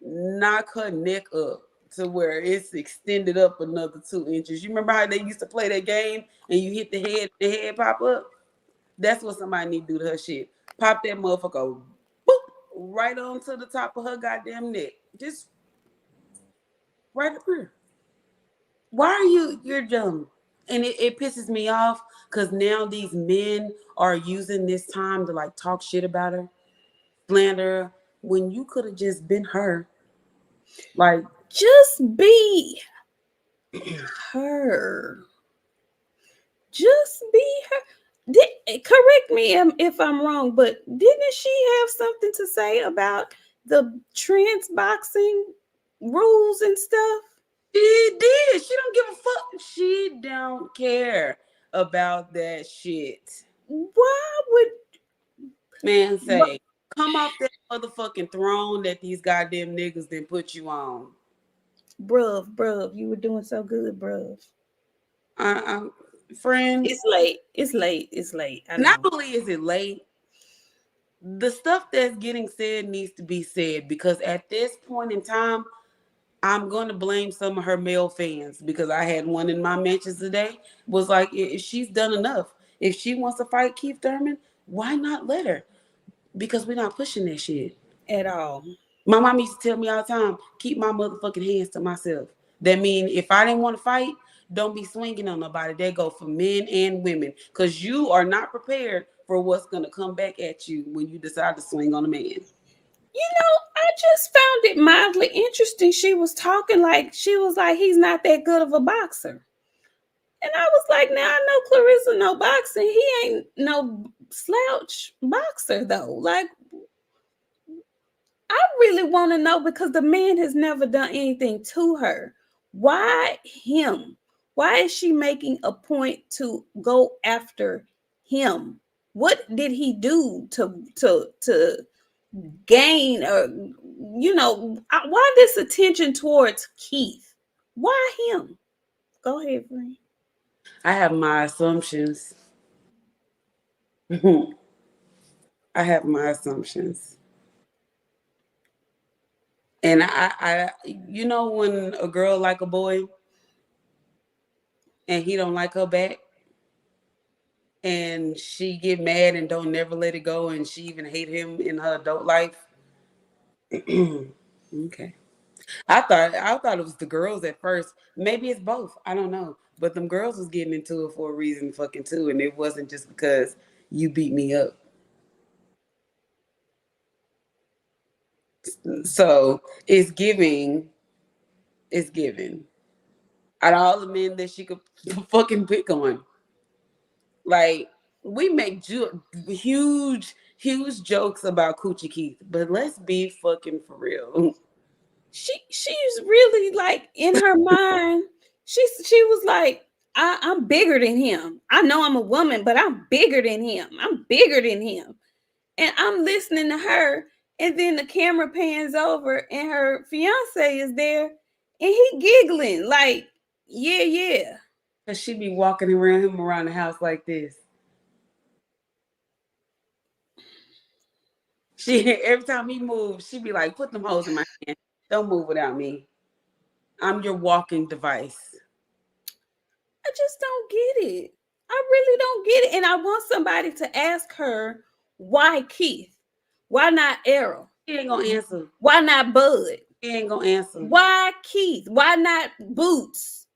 knock her neck up to where it's extended up another 2 inches. You remember how they used to play that game and you hit the head pop up? That's what somebody need to do to her shit. Pop that motherfucker boop, right onto the top of her goddamn neck. Just right up here. Why are you're dumb? And it pisses me off because now these men are using this time to like talk shit about her, slander her, when you could have just been her. Like, Just be her. Just be her. Correct me if I'm wrong, but didn't she have something to say about the trans boxing rules and stuff? she did. She don't give a fuck. She don't care about that shit. Why would Man, say, come off that motherfucking throne that these goddamn niggas didn't put you on. bruv, you were doing so good, bruv. I, friend, It's late. It's late. It's late. I not know. only is it late, the stuff that's getting said needs to be said because at this point in time, I'm going to blame some of her male fans because I had one in my mentions today. Was like, if she's done enough, if she wants to fight Keith Thurman, why not let her? Because we're not pushing that shit. At all. My mom used to tell me all the time, keep my motherfucking hands to myself. That mean if I didn't want to fight, don't be swinging on nobody. They go for men and women because you are not prepared for what's going to come back at you when you decide to swing on a man. I just found it mildly interesting. She was talking like she was like he's not that good of a boxer. And I was like, now I know Clarissa no boxing. He ain't no slouch boxer though. Like I really want to know because the man has never done anything to her. Why him? Why is she making a point to go after him? What did he do to gain or why this attention towards Keith? Why him? Go ahead, friend. I have my assumptions. I have my assumptions. And when a girl like a boy and he don't like her back and she get mad and don't never let it go and she even hate him in her adult life. Okay. I thought it was the girls at first. Maybe it's both. I don't know. But them girls was getting into it for a reason fucking too. And it wasn't just because you beat me up. So it's giving. Out of all the men that she could fucking pick on. Like, we make huge jokes about Coochie Keith, but let's be fucking for real. She's really like in her mind. She was like I'm bigger than him. I know I'm a woman, but I'm bigger than him. I'm bigger than him. And I'm listening to her, and then the camera pans over, and her fiance is there, and he giggling like, yeah, yeah. Cause she be walking around him around the house like this. She every time he moves, she be like, "Put them hoes in my hand. Don't move without me. I'm your walking device." I just don't get it. I really don't get it. And I want somebody to ask her, why Keith? Why not Errol? He ain't gonna answer. Why not Bud? He ain't gonna answer. Why Keith? Why not Boots?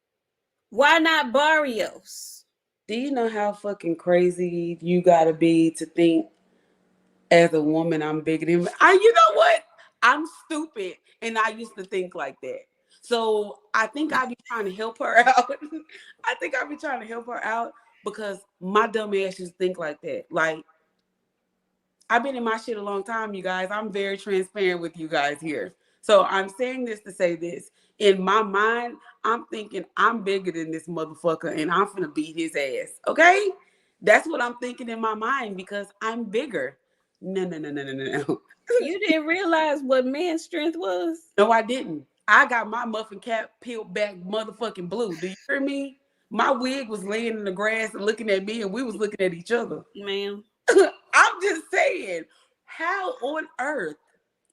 Why not Barrios? Do you know how fucking crazy you gotta be to think as a woman I'm bigger than him? You know what? I'm stupid, and I used to think like that. So I think I be trying to help her out. I think I be trying to help her out because my dumb ass just think like that. Like I've been in my shit a long time, you guys. I'm very transparent with you guys here. So I'm saying this to say this. In my mind, I'm thinking I'm bigger than this motherfucker and I'm finna beat his ass. Okay? That's what I'm thinking in my mind because I'm bigger. No, no, no, no, no, no, no. You didn't realize what man's strength was? No, I didn't. I got my muffin cap peeled back motherfucking blue. Do you hear me? My wig was laying in the grass and looking at me and we was looking at each other. Ma'am. I'm just saying, how on earth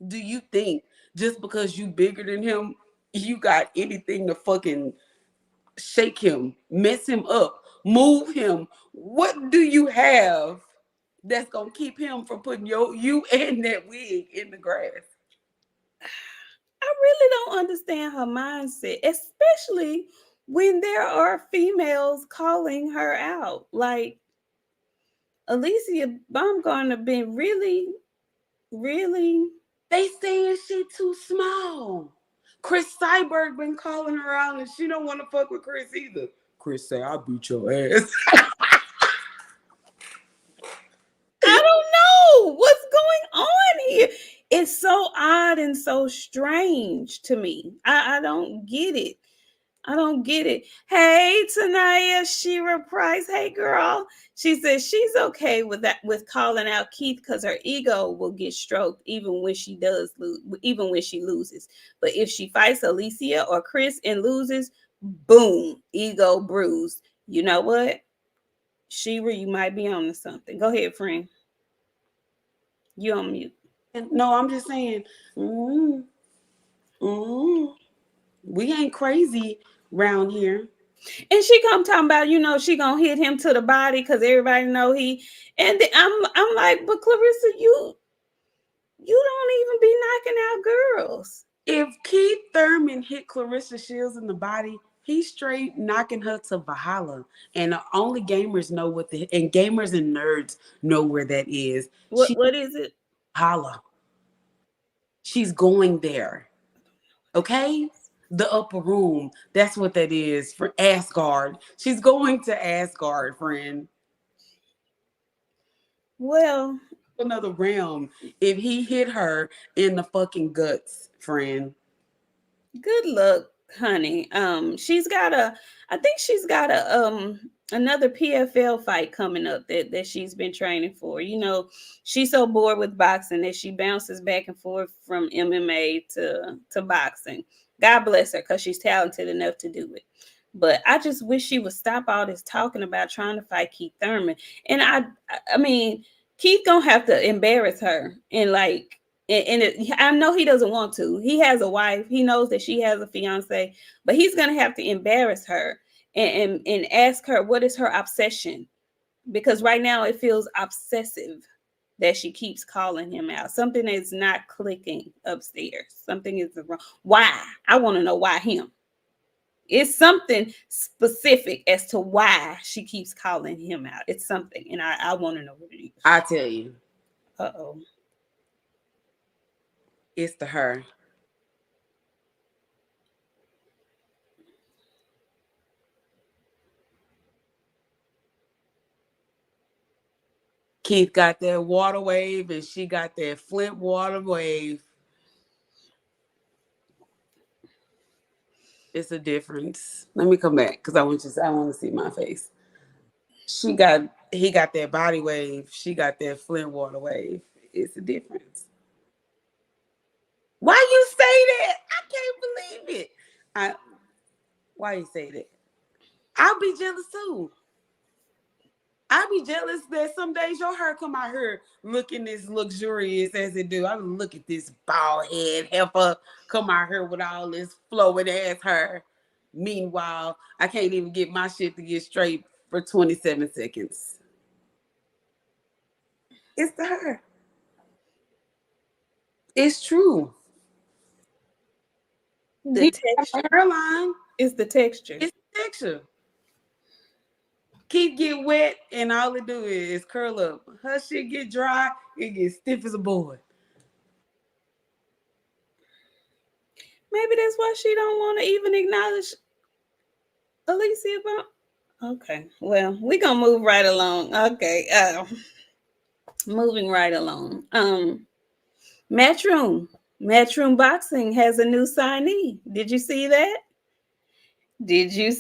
do you think just because you bigger than him, you got anything to fucking shake him, mess him up, move him? What do you have that's gonna keep him from putting you and that wig in the grass? I really don't understand her mindset, especially when there are females calling her out. Like Alicia Baumgartner been really, really. They saying she too small. Chris Cyberg been calling her out and she don't want to fuck with Chris either. Chris say, I'll beat your ass. I don't know what's going on here. It's so odd and so strange to me. I don't get it. I don't get it. Hey, Tanaya, Shira Price. Hey, girl. She says she's okay with that, with calling out Keith because her ego will get stroked even when she does lose, even when she loses. But if she fights Alicia or Chris and loses, boom, ego bruised. You know what, Shira, you might be on to something. Go ahead, friend. You on mute. And no, I'm just saying, mm, mm, we ain't crazy round here. And she come talking about, she gonna hit him to the body because everybody know he. And I'm like, but Clarissa, you don't even be knocking out girls. If Keith Thurman hit Clarissa Shields in the body, he's straight knocking her to Valhalla. And only gamers know and gamers and nerds know where that is. What is it? Valhalla. She's going there. Okay? The upper room. That's what that is for Asgard. She's going to Asgard, friend. Well, Another realm. If he hit her in the fucking guts, friend. good luck, honey. I think she's got another PFL fight coming up that she's been training for. She's so bored with boxing that she bounces back and forth from MMA to boxing. God bless her, because she's talented enough to do it. But I just wish she would stop all this talking about trying to fight Keith Thurman. And I mean, Keith gonna have to embarrass her, and like, I know he doesn't want to. He has a wife. He knows that she has a fiance, but he's gonna have to embarrass her and ask her what is her obsession, because right now it feels obsessive that she keeps calling him out. Something is not clicking upstairs. Something is wrong. Why? I want to know why him. It's something specific as to why she keeps calling him out. It's something, and I want to know what it is. I tell you. Uh-oh. It's to her. Keith got that water wave and she got that Flint water wave. It's a difference. Let me come back because I want to see my face. He got that body wave. She got that Flint water wave. It's a difference. Why you say that? I can't believe it. I Why you say that? I'll be jealous too. I be jealous that some days your hair come out here looking as luxurious as it do. I look at this bald head heifer come out here with all this flowing ass hair. Meanwhile, I can't even get my shit to get straight for 27 seconds. It's the hair. It's true. The He got texture a hairline. is the texture. It's texture. Keep get wet and all it do is curl up. Her shit get dry, it gets stiff as a board. Maybe that's why she don't want to even acknowledge Alicia about. Okay, well, we gonna move right along. Okay, moving right along. Matchroom, Matchroom Boxing has a new signee. Did you see that? Did you?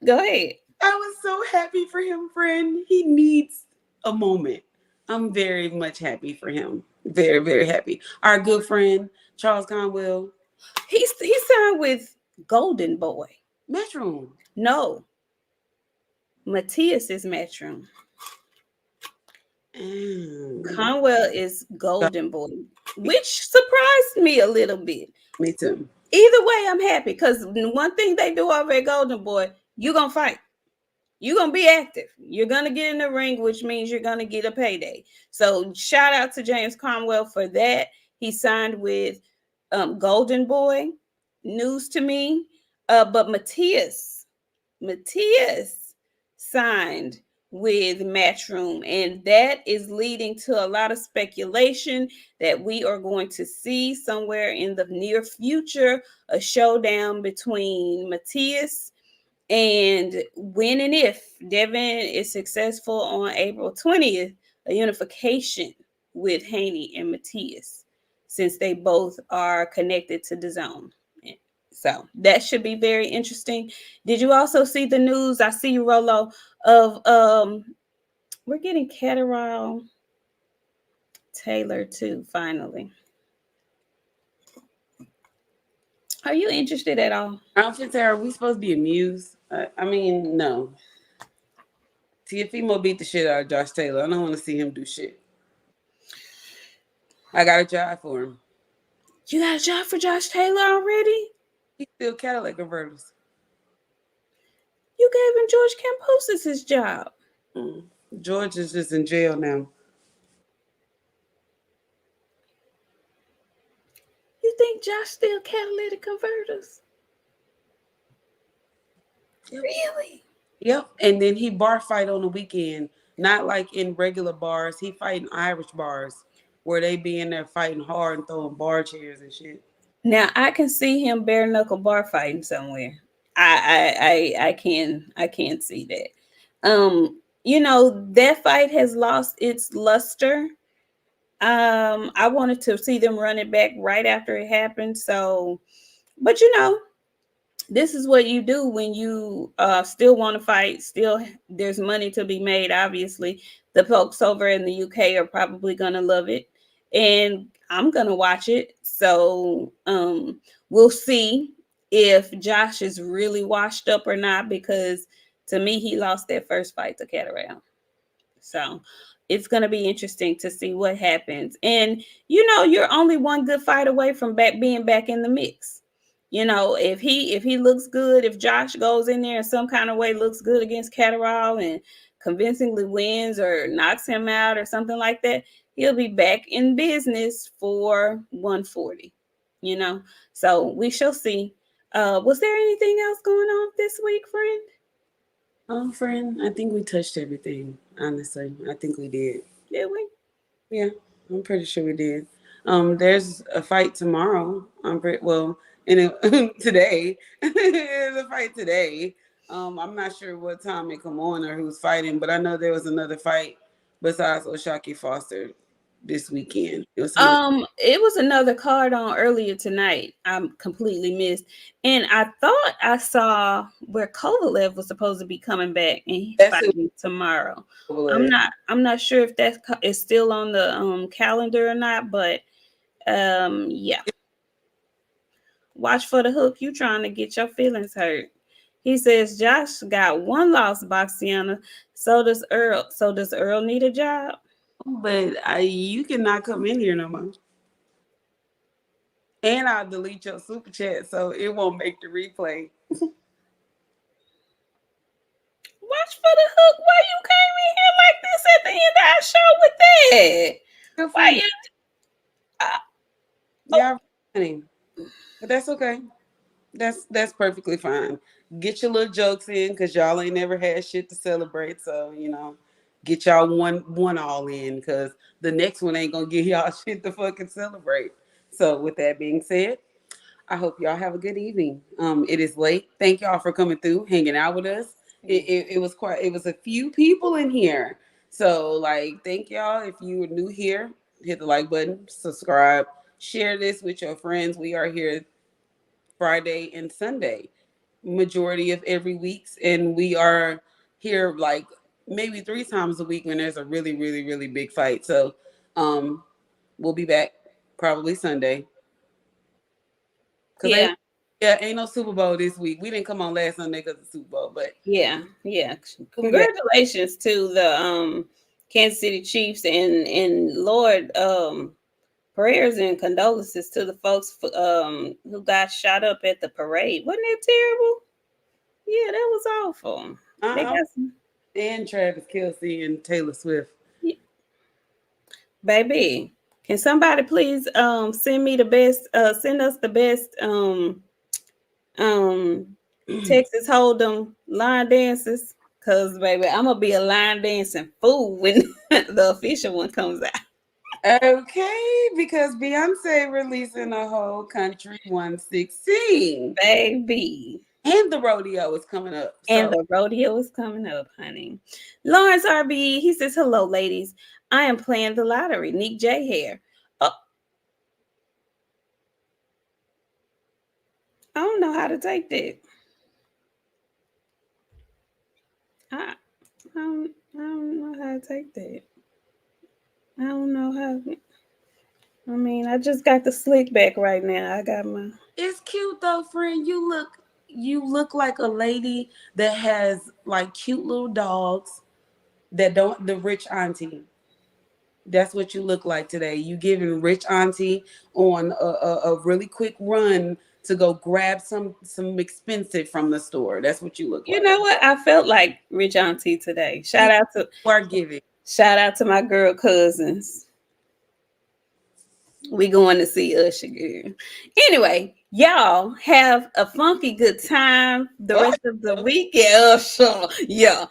Go ahead. I was so happy for him, friend. He needs a moment. I'm very much happy for him. Very, very happy. Our good friend, Charles Conwell. He signed with Golden Boy. Metro. No, Matthias is Matchroom. Mm. Conwell is Golden Boy, which surprised me a little bit. Me too. Either way, I'm happy because one thing they do over at Golden Boy, you gonna fight. You're gonna be active. You're gonna get in the ring, which means you're gonna get a payday. So shout out to James Cromwell for that. He signed with Golden Boy. News to me. But Matthias signed with Matchroom, and that is leading to a lot of speculation that we are going to see somewhere in the near future a showdown between Matthias and when and if Devin is successful on April 20th, a unification with Haney and Matthias, since they both are connected to the zone. So that should be very interesting. Did you also see the news? I see you, Rolo, of we're getting Catterall Taylor too, finally. Are you interested at all? Outfits are we supposed to be amused? I mean, no. Tiafimo beat the shit out of Josh Taylor. I don't want to see him do shit. I got a job for him. You got a job for Josh Taylor already? He's still Cadillac converters. You gave him George Camposis his job. George is just in jail now. You think Josh still catalytic converters? Yep. Really? Yep. And then he bar fight on the weekend. Not like in regular bars. He fighting Irish bars where they be in there fighting hard and throwing bar chairs and shit. Now I can see him bare knuckle bar fighting somewhere. I can see that. That fight has lost its luster. I wanted to see them run it back right after it happened. So, but this is what you do when you still want to fight. Still, there's money to be made. Obviously, the folks over in the UK are probably gonna love it, and I'm gonna watch it. So we'll see if Josh is really washed up or not. Because to me, he lost that first fight to Catterall. So it's going to be interesting to see what happens. And you're only one good fight away from being back in the mix. If he looks good, if Josh goes in there in some kind of way looks good against Catterall and convincingly wins or knocks him out or something like that, he'll be back in business for 140. So we shall see. Was there anything else going on this week, friend? Friend, I think we touched everything. Honestly, I think we did. Did we? Yeah, I'm pretty sure we did. There's a fight tomorrow. I'm pretty well today. There's a fight today. I'm not sure what time it come on or who's fighting, but I know there was another fight besides Oshaki Foster. this weekend? It was some. It was another card on earlier tonight. I'm completely missed, and I thought I saw where Kovalev was supposed to be coming back and he's That's it. fighting tomorrow. I'm Was not. I'm not sure if that is still on the calendar or not, but yeah. Watch for the hook. You trying to get your feelings hurt. He says Josh got one loss, Boxiana. So does Earl. So does Earl need a job? but you cannot come in here no more. And I'll delete your super chat so it won't make the replay. Watch for the hook. Why you came in here like this at the end of our show with that? Good for Why you. you? Uh, oh, Y'all funny. But that's okay. That's perfectly fine. Get your little jokes in because y'all ain't never had shit to celebrate. So, get y'all one all in because the next one ain't gonna give y'all shit to fucking celebrate. So with that being said, I hope y'all have a good evening. It is late. Thank y'all for coming through, hanging out with us. It was a few people in here. So like thank y'all. If you are new here, hit the like button, subscribe, share this with your friends. We are here Friday and Sunday, majority of every weeks, and we are here like maybe 3 times a week when there's a really, really, really big fight. So um we'll be back probably Sunday. Cause yeah, ain't no Super Bowl this week. We didn't come on last Sunday because of Super Bowl, but yeah. we'll be back. Congratulations to the Kansas City Chiefs and Lord prayers and condolences to the folks who got shot up at the parade. Wasn't that terrible? Yeah, that was awful. They I'm got some and Travis Kelsey and Taylor Swift. baby. Can somebody please send me the best send us the best um Texas Hold'em line dances? Cause baby, I'm gonna be a line dancing fool when the official one comes out. Okay, because Beyonce releasing a whole country 116. Baby. And the rodeo is coming up. And So the rodeo is coming up, honey. Lawrence RB, he says, hello, ladies. I am playing the lottery. Nik J here. Oh, I don't know how to take that. I, I don't know how to take that. I don't know how. I mean, I just got the slick back right now. I got my. it's cute though, friend. You look like a lady that has like cute little dogs that don't the rich auntie. That's what you look like today. You giving rich auntie on a really quick run to go grab some expensive from the store. That's what you look You like. know what? I felt like Rich Auntie today. You are giving. Shout out to my girl cousins. We going to see Usher, girl. Anyway, y'all have a funky good time the Oh, rest of the week. Yeah, Usher. Yeah.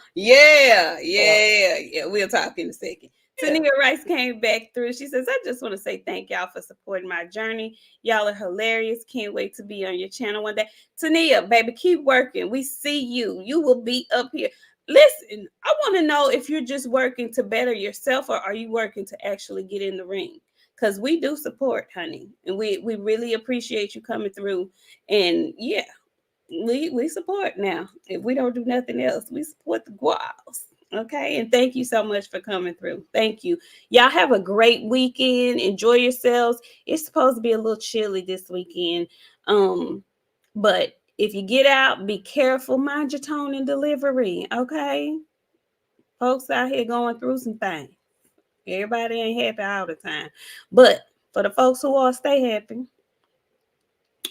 We'll talk in a second. yeah. Tania Rice came back through. She says, I just want to say thank y'all for supporting my journey. Y'all are hilarious. Can't wait to be on your channel one day. Tania, baby, keep working. We see you. You will be up here. Listen, I want to know if you're just working to better yourself or are you working to actually get in the ring? Because we do support, honey, and we really appreciate you coming through. And yeah, we support now. If we don't do nothing else, we support the guals. Okay, and thank you so much for coming through. Thank you. Y'all have a great weekend. Enjoy yourselves. It's supposed to be a little chilly this weekend, but if you get out, be careful. Mind your tone and delivery. Okay, folks out here going through some things. Everybody ain't happy all the time. But for the folks who are, stay happy.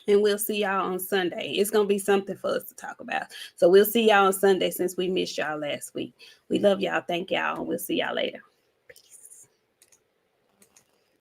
And we'll see y'all on Sunday. It's going to be something for us to talk about. So we'll see y'all on Sunday since we missed y'all last week. We love y'all. Thank y'all. And we'll see y'all later.